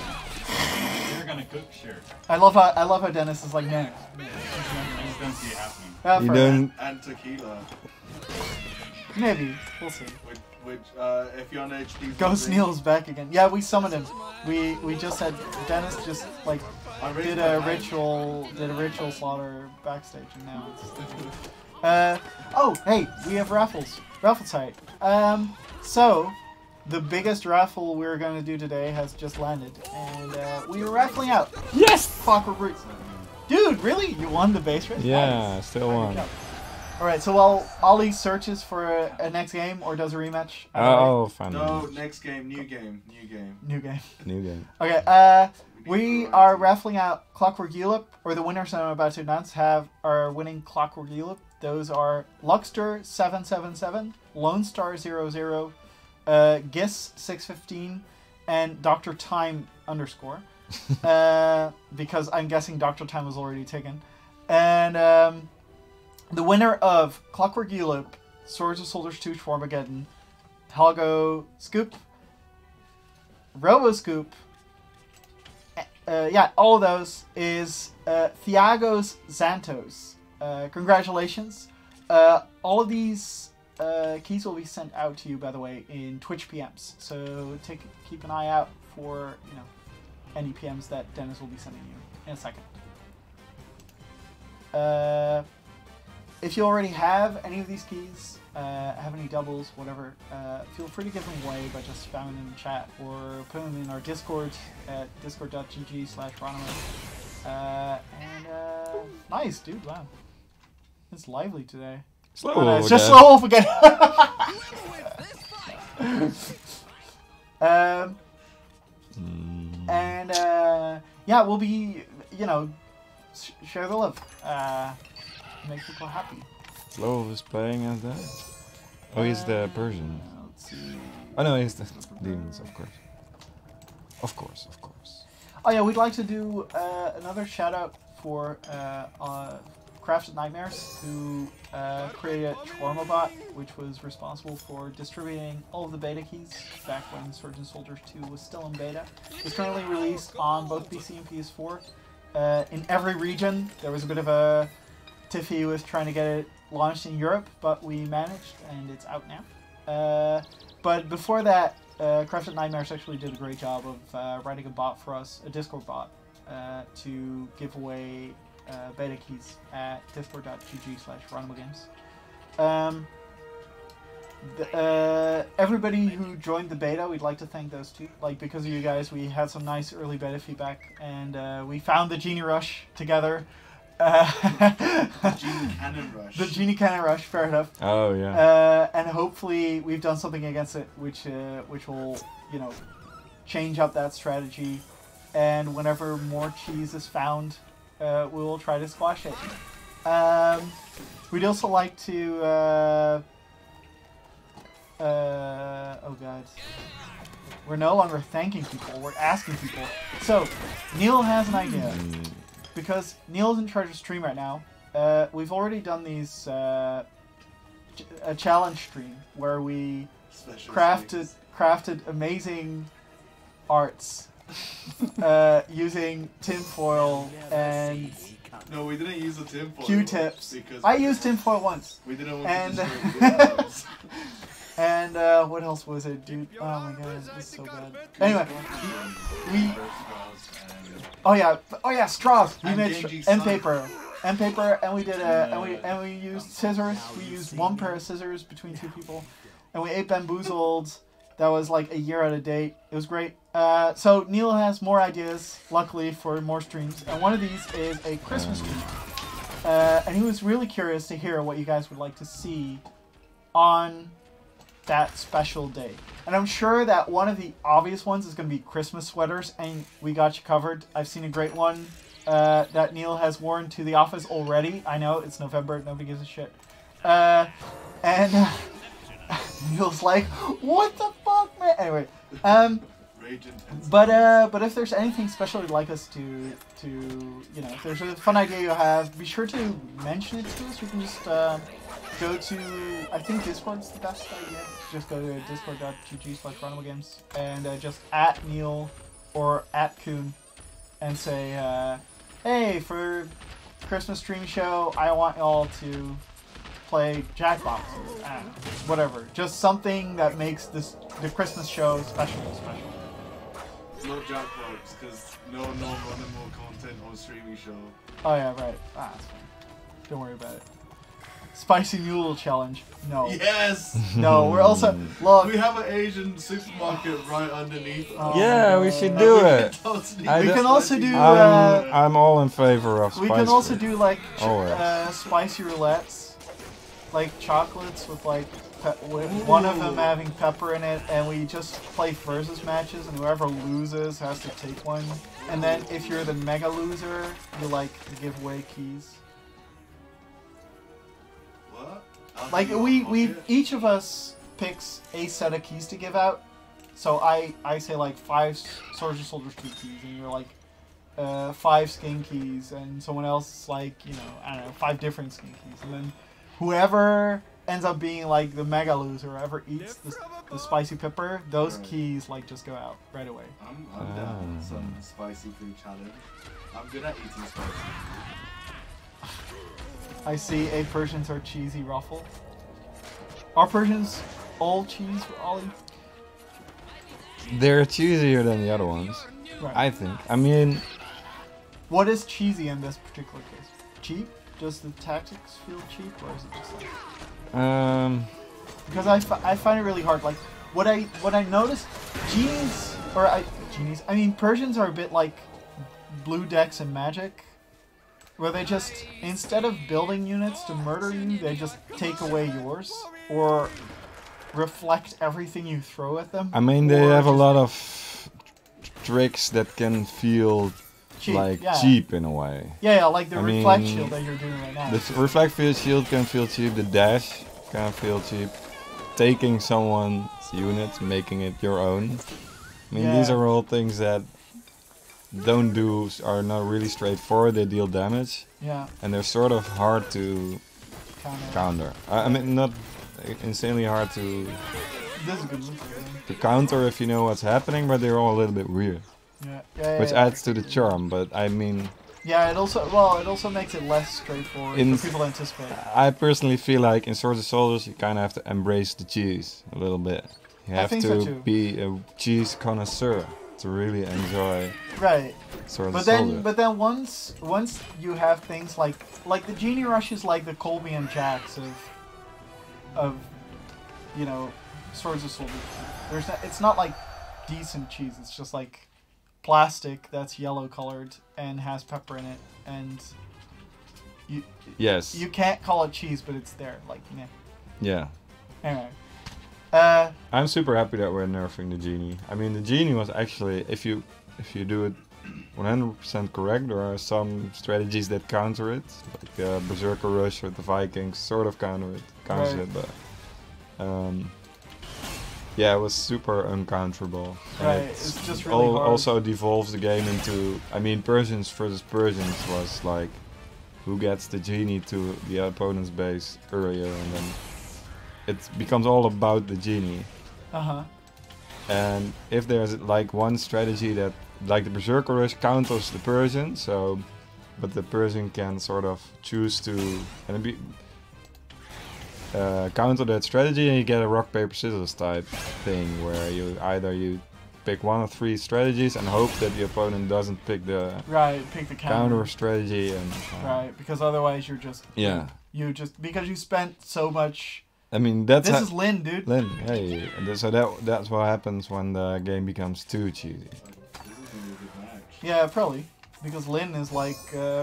You're gonna cook, sure. I love how Dennis is like, no. I just don't see it happening. Yeah, You for- don't. And tequila, Maybe we'll see. which if you're on HP. Ghost Neil's back again. Yeah, we summoned him. We just had Dennis just like I raised did my a hand. ritual slaughter backstage, and now it's. Oh, hey, we have raffles. Raffle site. So the biggest raffle we're gonna do today has just landed, and we are raffling out. Yes! Clockwork Root. Dude, really? You won the base race? Yeah, Nice. still There you won. go. Alright, so while Ollie searches for a next game or does a rematch. Oh, fine. No, next game, new game. New game. New game. Okay, we are raffling out Clockwork Ulip, or the winners that I'm about to announce are winning Clockwork Ulip. Those are Luxter777, Lone Star 00, Gis615, and Dr. Time _. Because I'm guessing Dr. Time was already taken. And the winner of Clockwork Ulip, Swords of Soldiers 2 Schwarmageddon, Helgø Scoop, Robo Scoop, all of those is Thiagos Xantos. Congratulations. All of these keys will be sent out to you, by the way, in Twitch PMs. So keep an eye out for any PMs that Dennis will be sending you in a second. If you already have any of these keys, have any doubles, whatever, feel free to give them away by just spamming them in chat or putting them in our Discord at discord.gg/Ronimo. Nice, dude, wow. It's lively today. Slow Oh, no, it's Wolf just again. Slow Wolf again. Yeah, we'll be, share the love. Make people happy. Slow Wolf is playing as that? Oh, he's the Persian. Let's see. Oh no, he's the demons, of course. Of course, of course. Oh yeah, we'd like to do another shout out for Crafted Nightmares, who created Shawarma Bot, which was responsible for distributing all of the beta keys back when Surgeon Soldiers 2 was still in beta. It's currently released on both PC and PS4. In every region, there was a bit of a tiffy with trying to get it launched in Europe, but we managed, and it's out now. But before that, Crafted Nightmares actually did a great job of writing a bot for us, a Discord bot, to give away beta keys at discord.gg/RonimoGames. Everybody who joined the beta, we'd like to thank those too. Like, because of you guys, we had some nice early beta feedback, and we found the Genie Rush together. Genie Cannon Rush. The Genie Cannon Rush, fair enough. Oh yeah. And hopefully we've done something against it, which will, change up that strategy. And whenever more cheese is found, we will try to squash it. We'd also like to. Oh god. We're no longer thanking people, we're asking people. So, Neil has an idea. Because Neil's in charge of stream right now. We've already done these a challenge stream where we crafted amazing arts using tinfoil and No, we didn't use the tinfoil. Q-tips. Because I used tinfoil once. we didn't want And to destroy the videos. and what else was it, dude? Oh my god, this is so bad. Anyway, we. Oh yeah, straws. We And made Genji's and son. paper, and we did and we used scissors. We used one pair of scissors between two people, and we ate bamboozled. That was like a year out of date. It was great. So Neil has more ideas, luckily, for more streams, and one of these is a Christmas stream. And he was really curious to hear what you guys would like to see on that special day. And I'm sure that one of the obvious ones is going to be Christmas sweaters, and we got you covered. I've seen a great one that Neil has worn to the office already. I know, it's November, nobody gives a shit. And Neil's like, what the fuck, man? Anyway, Rage intensity. but if there's anything special you'd like us to if there's a fun idea you have, be sure to mention it to us. You can just go to, I think Discord's the best idea. Just go to discord.gg/RonimoGames and just at Neil or at Kuhn and say, hey, for Christmas Streamisho, I want y'all to play Jackbox or I don't know, whatever. Just something that makes the Christmas show special. No Jackbox, because no Ronimo content on Streamisho. Oh yeah, right. That's fine. Don't worry about it. Spicy Mule Challenge. No. Yes! No, we're also... Look, We have an Asian supermarket right underneath. Oh, Yeah, we should do it. we can also do... I'm all in favor of we spice. can also do, like, Always. spicy roulettes. Like, chocolates with, like, with one of them having pepper in it, and we just play versus matches, and whoever loses has to take one. And then if you're the mega loser, you, like, give away keys. What? Like, we each of us picks a set of keys to give out. So I say, like, 5 Soldiers 2 keys, and you're like, 5 skin keys, and someone else is like, I don't know, 5 different skin keys. And then whoever ends up being, like, the mega loser, whoever eats the spicy pepper, those keys, like, just go out right away. I'm down with some spicy food challenge. I'm good at eating spicy food. I see a Persians are cheesy ruffle. Are Persians all cheese for Ollie? They're cheesier than the other ones, Right. I think. I mean, What is cheesy in this particular case? Cheap? Does the tactics feel cheap, or is it just like? Because I find it really hard. Like what I noticed, genies. I mean, Persians are a bit like blue decks in Magic, where they just, instead of building units to murder you, they just take away yours, or reflect everything you throw at them. I mean, they or have a just lot of tricks that can feel cheap, like yeah. cheap in a way. Yeah, like the I reflect mean, shield that you're doing right now. The reflect field shield can feel cheap, the dash can feel cheap. Taking someone's unit, making it your own. I mean, these Yeah. are all things that are not really straightforward. They deal damage, Yeah, and they're sort of hard to counter. I mean, not insanely hard to This is a good move. counter if you know what's happening, but they're all a little bit weird, Yeah, which yeah. adds to the charm. But I mean, Yeah, it also makes it less straightforward In- for people to anticipate. I personally feel like in Swords of Soldiers you kind of have to embrace the cheese a little bit. You I have think so to too. be a cheese connoisseur to really enjoy Right. Swords But of then, Soldiers. but then once you have things like the Genie Rush is like the Colby and Jax of you know, Swords of Soldiers. It's not like decent cheese. It's just like plastic that's yellow colored and has pepper in it, and Yes. you can't call it cheese, but it's there. Like, yeah. Yeah. Anyway. I'm super happy that we're nerfing the genie. I mean, the genie was actually, if you do it 100% correct, there are some strategies that counter it, like Berserker Rush with the Vikings, sort of counters Right. it, but yeah, it was super uncounterable. And Right, it's just really hard. Also devolves the game into, I mean, Persians versus Persians was like, who gets the genie to the opponent's base earlier, and then it becomes all about the genie. Uh-huh. And if there's like one strategy that, like the Berserker Rush counters the Persian, so, but the Persian can sort of choose to counter that strategy, and you get a rock paper scissors type thing where you pick one of three strategies and hope that the opponent doesn't pick the Right, pick the counter strategy, and Right, because otherwise you're just because you spent so much. I mean, that's This is Lynn, dude. Lynn, hey, so that's what happens when the game becomes too cheesy. This is gonna be a good match. Yeah, probably. Because Lynn is like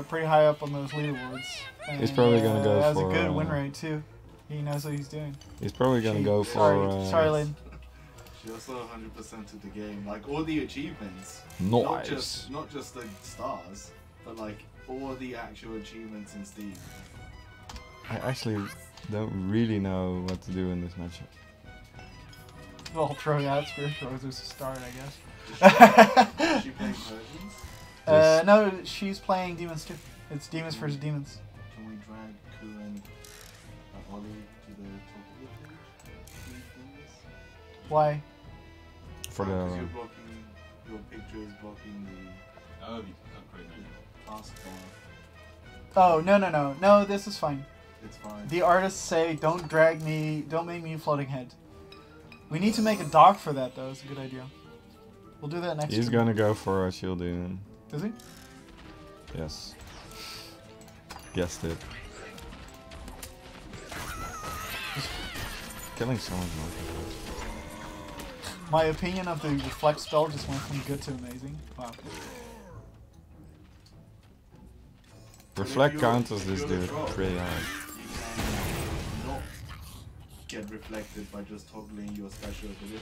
pretty high up on those leaderboards. And, He's probably gonna go has for, a good win rate too. He knows what he's doing. He's probably gonna go for. Sorry, Lynn. She also 100% to the game. Like all the achievements. Nice. Not just the stars, but like all the actual achievements in Steam. I actually don't really know what to do in this matchup. Well, throw out Spiritual Roses to start, I guess. Is she playing Persians? No, she's playing Demons too. It's Demons versus Demons. Can we drag Ku and Ollie to the top of the page? Please? Why? For Because the you're blocking, your picture is blocking the Oh, the upgrade menu. taskbar. Oh, no, this is fine. It's fine. The artists say, don't drag me, don't make me a floating head. We need to make a dock for that though, it's a good idea. We'll do that next he's time. gonna go for a shield demon. Is he? Yes. Guessed it. Killing someone's not good. My opinion of the reflect spell just went from good to amazing. Wow. Reflect you- counters if this you're the dude troll, pretty hard. You can not get reflected by just toggling your special ability.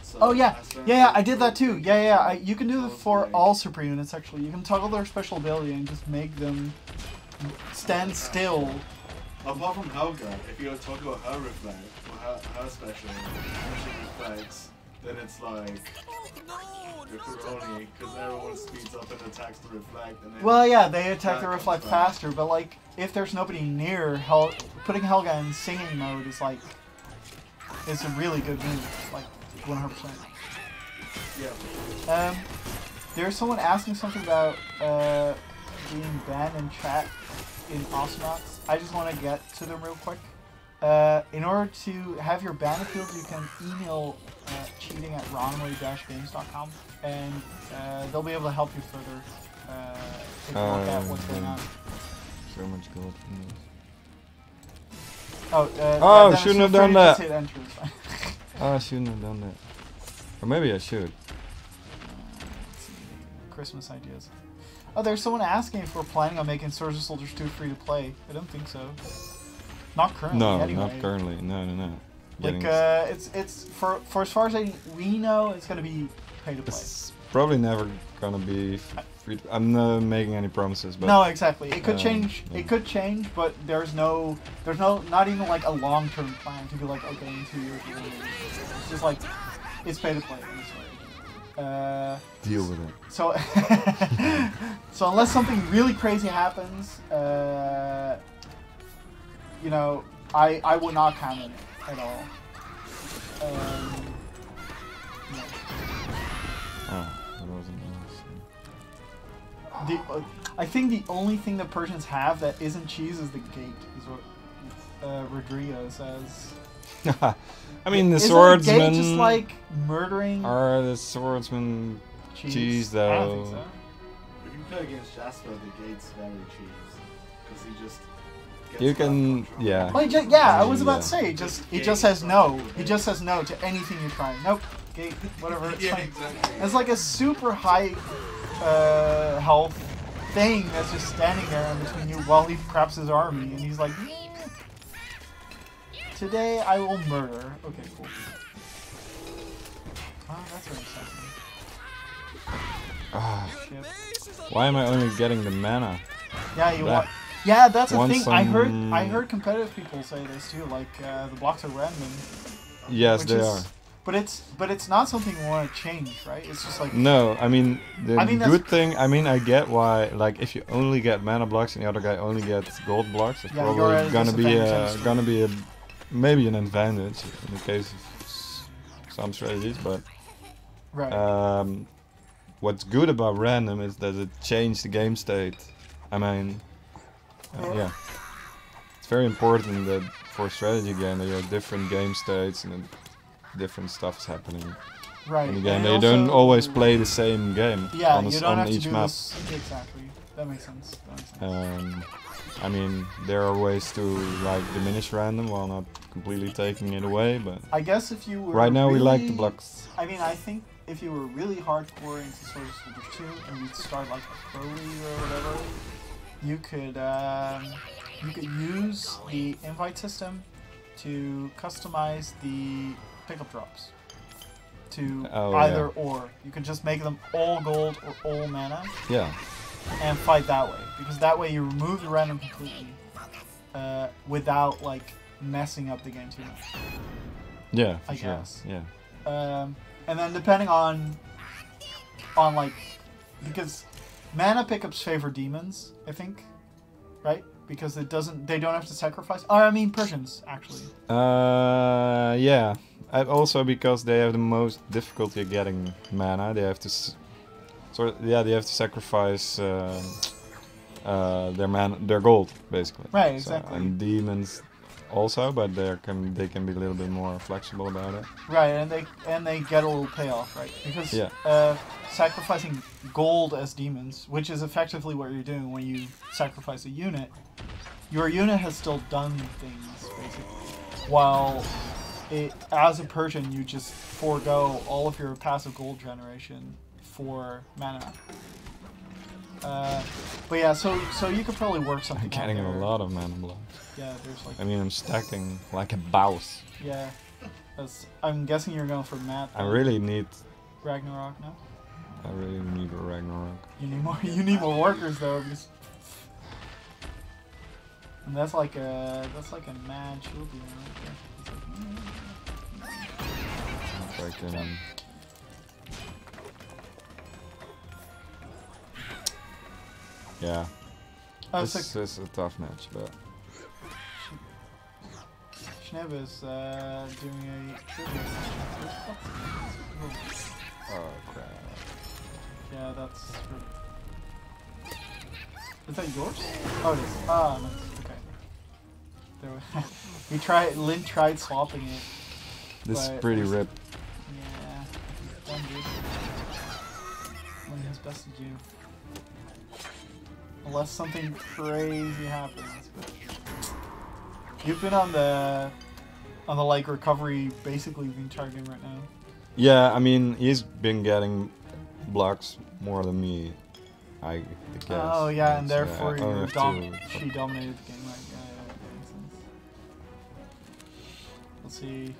So Oh yeah, as long yeah, as I did that too. you're Yeah, you can do that for cosplay- all super units actually. You can toggle their special ability and just make them stand still. Apart from Helga, if you toggle her reflect or her special and she reflects, then it's like you're Kuroni because everyone speeds up and attacks to reflect. And then Well, yeah, they attack that the comes reflect back. faster, but like if there's nobody near, putting Helga in singing mode is like it's a really good move, like 100%. Yeah. There's someone asking something about being banned in chat in Awesomenauts. I just want to get to them real quick. In order to have your ban appealed, you can email cheating at ronimo-games.com, and they'll be able to help you further take a look at what's going on. So much gold from this. Oh, shouldn't have done that. Just hit enter, it's fine. Oh, I shouldn't have done that. Or maybe I should. Let's see. Christmas ideas. Oh, there's someone asking if we're planning on making Swords of Soldiers 2 free to play. I don't think so. Not currently. No, anyway. not currently. No. Like it's for as far as we know, it's gonna be pay to play. It's probably never gonna be free. I'm not making any promises, but no, exactly. It could change. Yeah. It could change, but there's no, not even like a long-term plan to be like, okay, in 2 years. It's just like it's pay to play in this way. Deal with it. So, so unless something really crazy happens, you know, I would not count on it at all. No. Oh, that wasn't nice. I think the only thing that Persians have that isn't cheese is the gate, is what Rodrigo says. I mean, the Isn't swordsman. the gate just like murdering Are the swordsman cheese though? I don't think so. If you play against Jasper, the gate's very cheese. Because he just gets You can, control. yeah. Well, I was about to say, he just says no. He just says no to anything you're trying. Nope, gate, whatever. It's Yeah, fine. exactly. It's like a super high health thing that's just standing there in between you while he preps his army, and he's like, today I will murder. Okay, cool. Oh, that's very exciting. Ah, Shit. why am I only getting the mana? Yeah, you That- want. Yeah, that's the want thing. I some- heard competitive people say this too. Like the blocks are random. Yes, which they is- are. But it's not something you want to change, right? It's just like No, I mean the I mean, that's- good thing. I mean, I get why. Like, if you only get mana blocks and the other guy only gets gold blocks, it's Yeah, you're at probably a disadvantage. gonna be a maybe an advantage in the case of some strategies. But right. what's good about random is that it changed the game state. I mean, yeah, it's very important that for a strategy game that you have different game states and then different stuff is happening right. in the game. And They don't also- always play the same game Yeah, on, you don't on have to each do map. this exactly. That makes sense. I mean, there are ways to like diminish random while not completely taking it away, but I guess if you were right now we like the really- blocks. I mean, I think if you were really hardcore into Swords of Soldiers 2 and you'd start like a pro league or whatever, you could use the invite system to customize the pickup drops to Oh, either yeah. or. You can just make them all gold or all mana Yeah, and fight that way, because that way you remove the random completely without like messing up the game too much. yeah, for I sure. guess. Yeah, And then depending on like, because mana pickups favor demons, I think, right? Because they don't have to sacrifice. Oh, I mean Persians actually. yeah. Also because they have the most difficulty getting mana, they have to they have to sacrifice their gold basically. Right, So, exactly. and demons also, but they can be a little bit more flexible about it. Right, and they get a little payoff, right? Because Yeah. sacrificing gold as demons, which is effectively what you're doing when you sacrifice a unit, your unit has still done things basically, while as a Persian you just forego all of your passive gold generation for mana. But yeah, so you could probably work something. I'm getting out a there. lot of mana blocks. Yeah, there's like I mean, I'm stacking like a boss. yeah. I'm guessing you're going for Matt. I really need Ragnarok now. a Ragnarok. You need more. You need more workers though. Because, and that's like a mad shield beam right there. It's like, If I can. Yeah, oh, this it's like is a tough match, but Schneb is doing a trivia session. oh crap. Yeah, that's. Is that yours? Oh, it is. Ah, nice. Okay. Lin tried swapping it. This is but pretty it was- ripped. Yeah. Done, dude. Lin has bested you. Unless something crazy happens. But you've been on the like recovery basically being targeting right now. Yeah, I mean, he's been getting blocks more than me, I guess. Oh yeah, and So, therefore I only you have she dominated the game, right? Yeah, that makes sense. Let's see.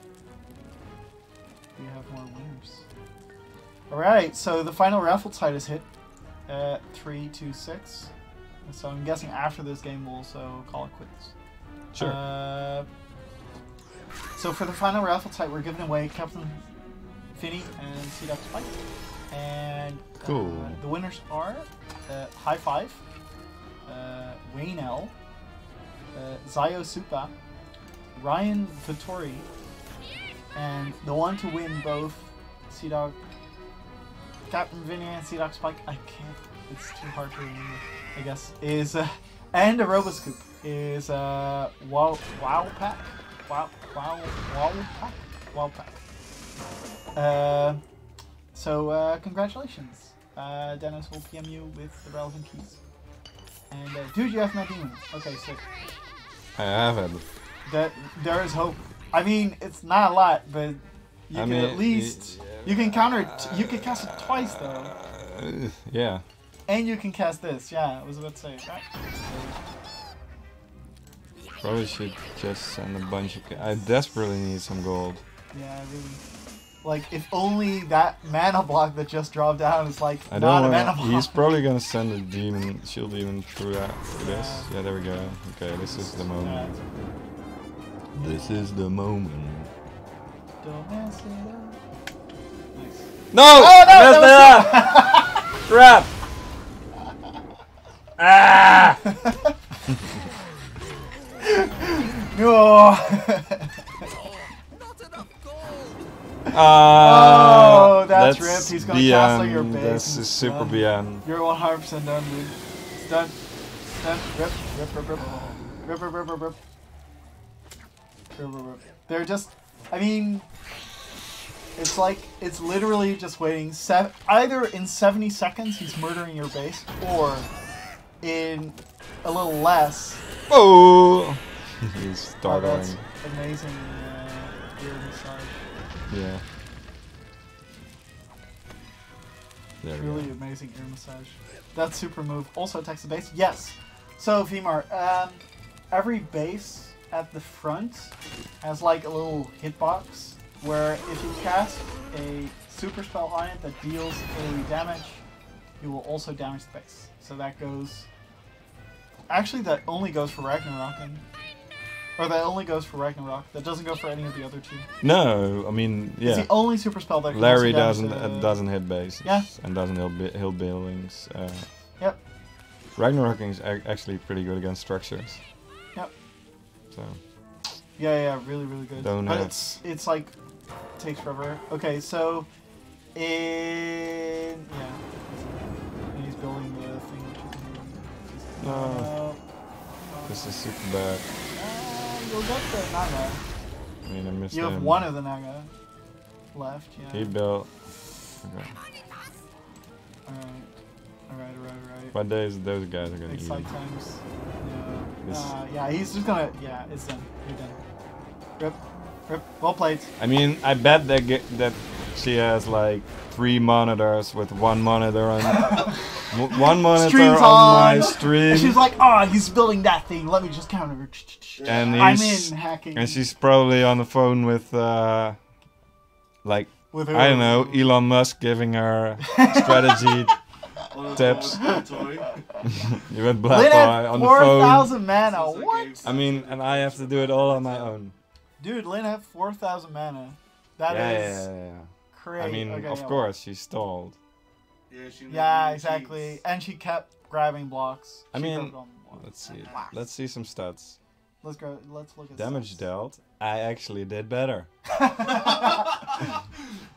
We have more winners. Alright, so the final raffle tide is hit at 3-2-6. So I'm guessing after this game we'll also call it quits. Sure. So for the final raffle tide, we're giving away Captain Finny and Sea Spike. And Cool. The winners are High Five, Wayne L, Zayo Supa, Ryan Vittori, and the one to win both Sea Dog, Captain Vinny and Sea Dog Spike. I can't. It's too hard to remember. I guess is and the Roboscoop is Wow Pack. Wow Pack. So congratulations. Dennis will PM you with the relevant keys. And dude, you have no demon. Okay, sick. I have it. There is hope. I mean, it's not a lot, but you can at least you can counter it. You can cast it twice though. Yeah. And you can cast this. Yeah, I was about to say right. Probably should just send a bunch of. I desperately need some gold. Yeah, really. Like, if only that mana block that just dropped down is like I not a don't mana want. block. He's probably gonna send a demon, shield demon through that. For this. Yeah, there we go. Okay, this is the moment. This is the moment. Don't mess it up. Nice. No! Oh, no, Messed that it up! Crap! Ah! No. Oh, that's ripped. He's gonna castle your base. This and is super done. beyond. You're 100% done, dude. It's done. It's done. Rip. Rip, rip, rip. Rip, rip, rip, rip, rip. Rip, rip, rip. They're just, I mean, it's like, it's literally just waiting. Either in 70 seconds he's murdering your base, or in a little less. Oh! He's startling. That's amazing. Ear massage. Yeah. There we Really go. amazing ear massage. That super move also attacks the base. Yes. So Vimar, every base at the front has like a little hitbox where if you cast a super spell on it that deals AoE damage, you will also damage the base. So that goes. Actually, that only goes for Ragnarok. Or that only goes for Ragnarok. That doesn't go for any of the other two. No, I mean, yeah. It's the only super spell that can Larry also damage doesn't hit bases. Yeah. And doesn't hit buildings. Yep. Ragnarok is actually pretty good against structures. Yep. So. Yeah, really, really good. Don't but have- it's like takes forever. Okay, so in he's building the thing. No. This is super bad. You'll get the Naga. I mean, I missed You have him. one of the Naga left. Yeah. He built. Okay. Alright. What days those guys are gonna eat? Excite times. This- Yeah, he's just gonna. Yeah, it's done. You're done. Rip. Well played. I mean, I bet that she has like 3 monitors with one monitor on. One monitor Streams on my on. stream. And she's like, oh, he's building that thing. Let me just counter. And I'm he's- in hacking. And she's probably on the phone with, like, With I don't know, Elon Musk giving her strategy tips. You went black Lynn eye had on the phone. 4,000 mana. What? I mean, and I have to do it all on my own. Dude, Lynn had 4,000 mana. That Yeah, is yeah. crazy. I mean, Okay, of yeah, course, she stalled. Yeah, exactly. And she kept grabbing blocks. I She mean, kept going blocks. let's see. Let's see some stats. Let's go. Let's look at Damage stats. dealt. I actually did better.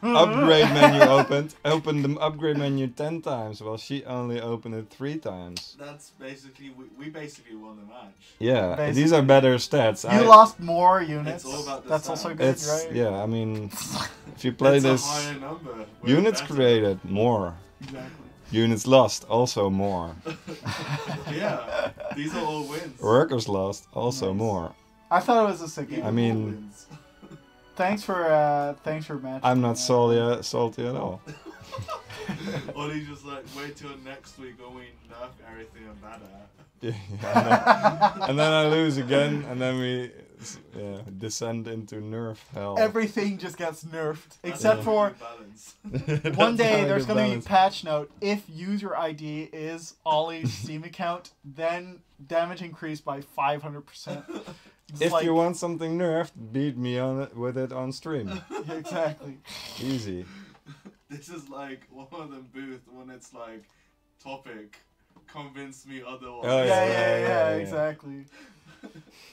upgrade menu opened. Opened the upgrade menu 10 times, while she only opened it 3 times. That's basically we basically won the match. Yeah, Basically. these are better stats. You lost more units. It's all about the That's stats. also good, It's right? yeah. I mean, if you play It's this, a higher number. We're units better. created more. Exactly. Units lost also more. Yeah, these are all wins. Workers lost also Nice. more. I thought it was a sick Even game. I mean- more wins. Thanks for matching. I'm not salty at all. Ollie's just like, wait till next week when we nerf everything I'm bad at. Yeah, and then I lose again, and then we descend into nerf hell. Everything just gets nerfed, except That's for balance. one day That's there's not a good gonna be balance. patch note. If user ID is Ollie's Steam account, then damage increased by 500%. If you want something nerfed, beat me on it with it on stream. Exactly. Easy. This is like one of them booths when it's like, topic, convince me otherwise. Oh, Yeah, exactly.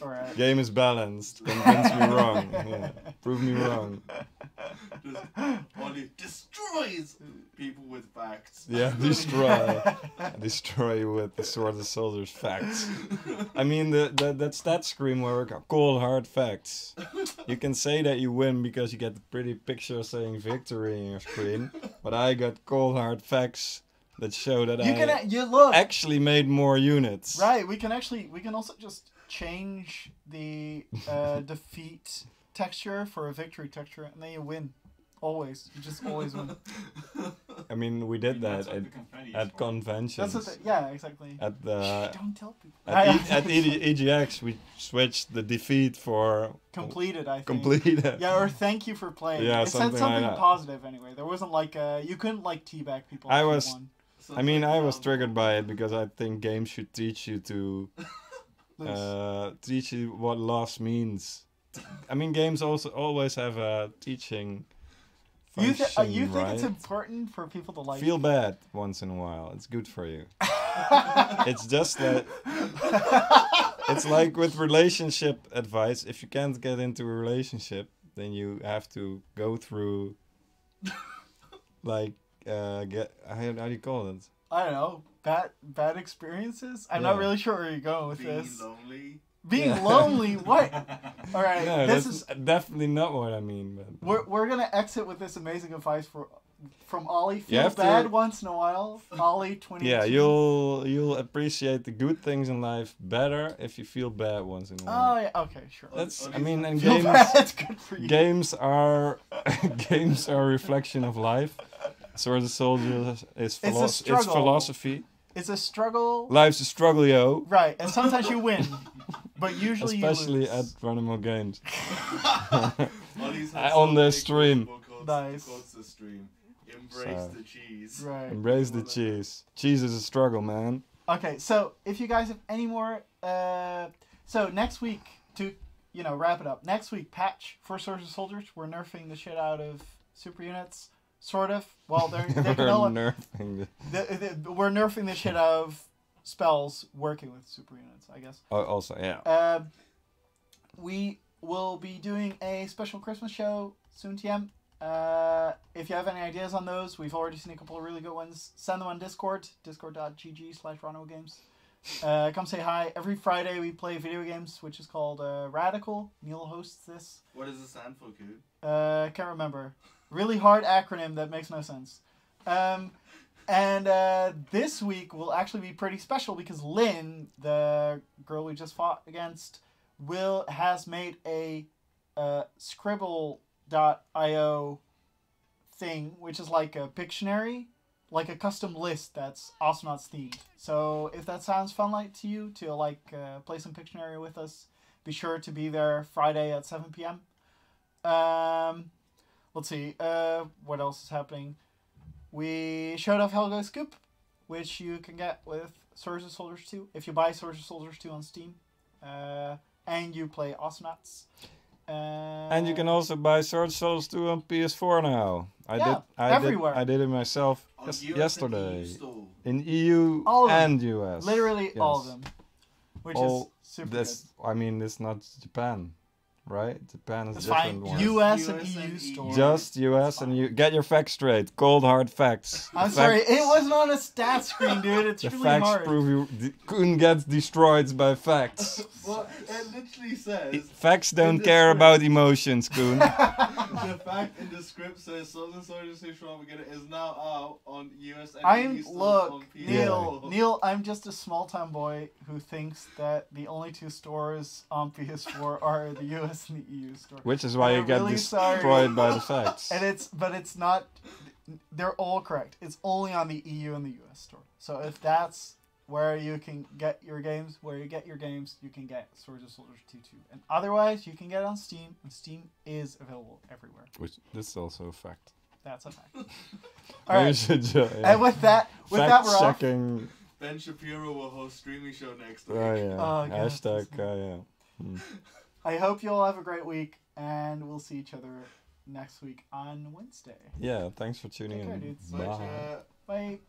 Alright. Game is balanced. Convince me wrong. Yeah. Prove me wrong. Just, Ollie destroys people with facts. Yeah, destroy you with the Sword of Soldiers facts. I mean, that stat screen where we got cold hard facts. You can say that you win because you get the pretty picture saying victory in your screen, but I got cold hard facts that show that You look actually made more units. right. We can also just change the defeat texture for a victory texture, and then you win. Always, you just always win. I mean, we did that That's what the confetti is at for. conventions. That's yeah, exactly. At the Don't tell people. at EGX, we switched the defeat for Completed, I think. completed. Yeah, or thank you for playing. Yeah, it said something like something that. positive anyway. There wasn't like you couldn't like teabag people. I if you was- won. I mean, I was triggered by it because I think games should teach you to teach you what loss means. I mean, games also always have a teaching You, function, you think right? it's important for people to like Feel bad once in a while. It's good for you. It's just that it's like with relationship advice. If you can't get into a relationship, then you have to go through like how do you call it? I don't know, bad experiences. I'm not Yeah. really sure where you're going with Being this. lonely. Being Yeah. lonely. What? All right, No, this that's is definitely not what I mean. But we're gonna exit with this amazing advice from Ollie. You Feel have to- bad once in a while. Ollie 20. yeah, you'll appreciate the good things in life better if you feel bad once in a while. Oh yeah. Okay, sure. That's Oh, I mean, and Feel games bad. It's good for you. games are games are a reflection of life. Sword of Soldiers is It's a it's struggle. philosophy. It's a struggle. Life's a struggle, yo. Right, and sometimes you win, but usually Especially you at lose. Ronimo Games. Ollie's On the stream. Nice. The stream. Embrace So. the cheese. Right. Embrace the cheese. Cheese is a struggle, man. Okay, so if you guys have any more, so next week to wrap it up. Next week, patch for Sword of Soldiers. We're nerfing the shit out of super units, sort of. Well, they We're can all, nerfing we're nerfing the shit out of spells working with super units, I guess. also, yeah. We will be doing a special Christmas show soon, TM. If you have any ideas on those, we've already seen a couple of really good ones. Send them on Discord, discord.gg/RonoGames. Come say hi. Every Friday we play video games, which is called Radical. Neil hosts this. What does it stand for, Coop? Can't remember. Really hard acronym that makes no sense. And this week will actually be pretty special because Lynn, the girl we just fought against, has made a Scribble.io thing, which is like a Pictionary, like a custom list that's Astronauts themed. So if that sounds fun to you to play some Pictionary with us, be sure to be there Friday at 7 p.m. Let's see. What else is happening? We showed off Helgø Scoop, which you can get with Swords of Soldiers 2 if you buy Swords of Soldiers 2 on Steam, and you play Astronauts. And you can also buy Sword of Soldiers 2 on PS4 now. Yeah, everywhere. I did it myself On US and yesterday. EU store. In EU All of them. and US. Literally all of Yes. them, which All is super That's I mean, it's not Japan, right? Japan is It's different fine. one. US and US EU and store. Just US and you get your facts straight. Cold hard facts. I'm The sorry, facts- it wasn't on a stat screen, dude. It's The really facts hard. prove you couldn't get destroyed by facts. Well, it literally says Facts don't the care script. about emotions, Koen. the fact in the script says Southern Soldiers Who Strong Together is now out on US and EU I'm stores look, on PS4. Neil. I'm just a small town boy who thinks that the only two stores on PS4 are the US and the EU store. Which is why I'm you get really destroyed sorry. by the facts. And it's not. They're all correct. It's only on the EU and the US store. So if that's where you can get your games, you can get Swords of Soldiers 2 too. And otherwise, you can get it on Steam, and Steam is available everywhere. Which this is also a fact. That's a fact. All Maybe you right. should And with that, we're off. checking. Ben Shapiro will host Streamisho next week. Oh yeah. Oh, God, Hashtag. that's Yeah. Hmm. I hope you all have a great week, and we'll see each other next week on Wednesday. Yeah. Thanks for tuning Take care, in. dudes. Bye, Bye. chat. Bye.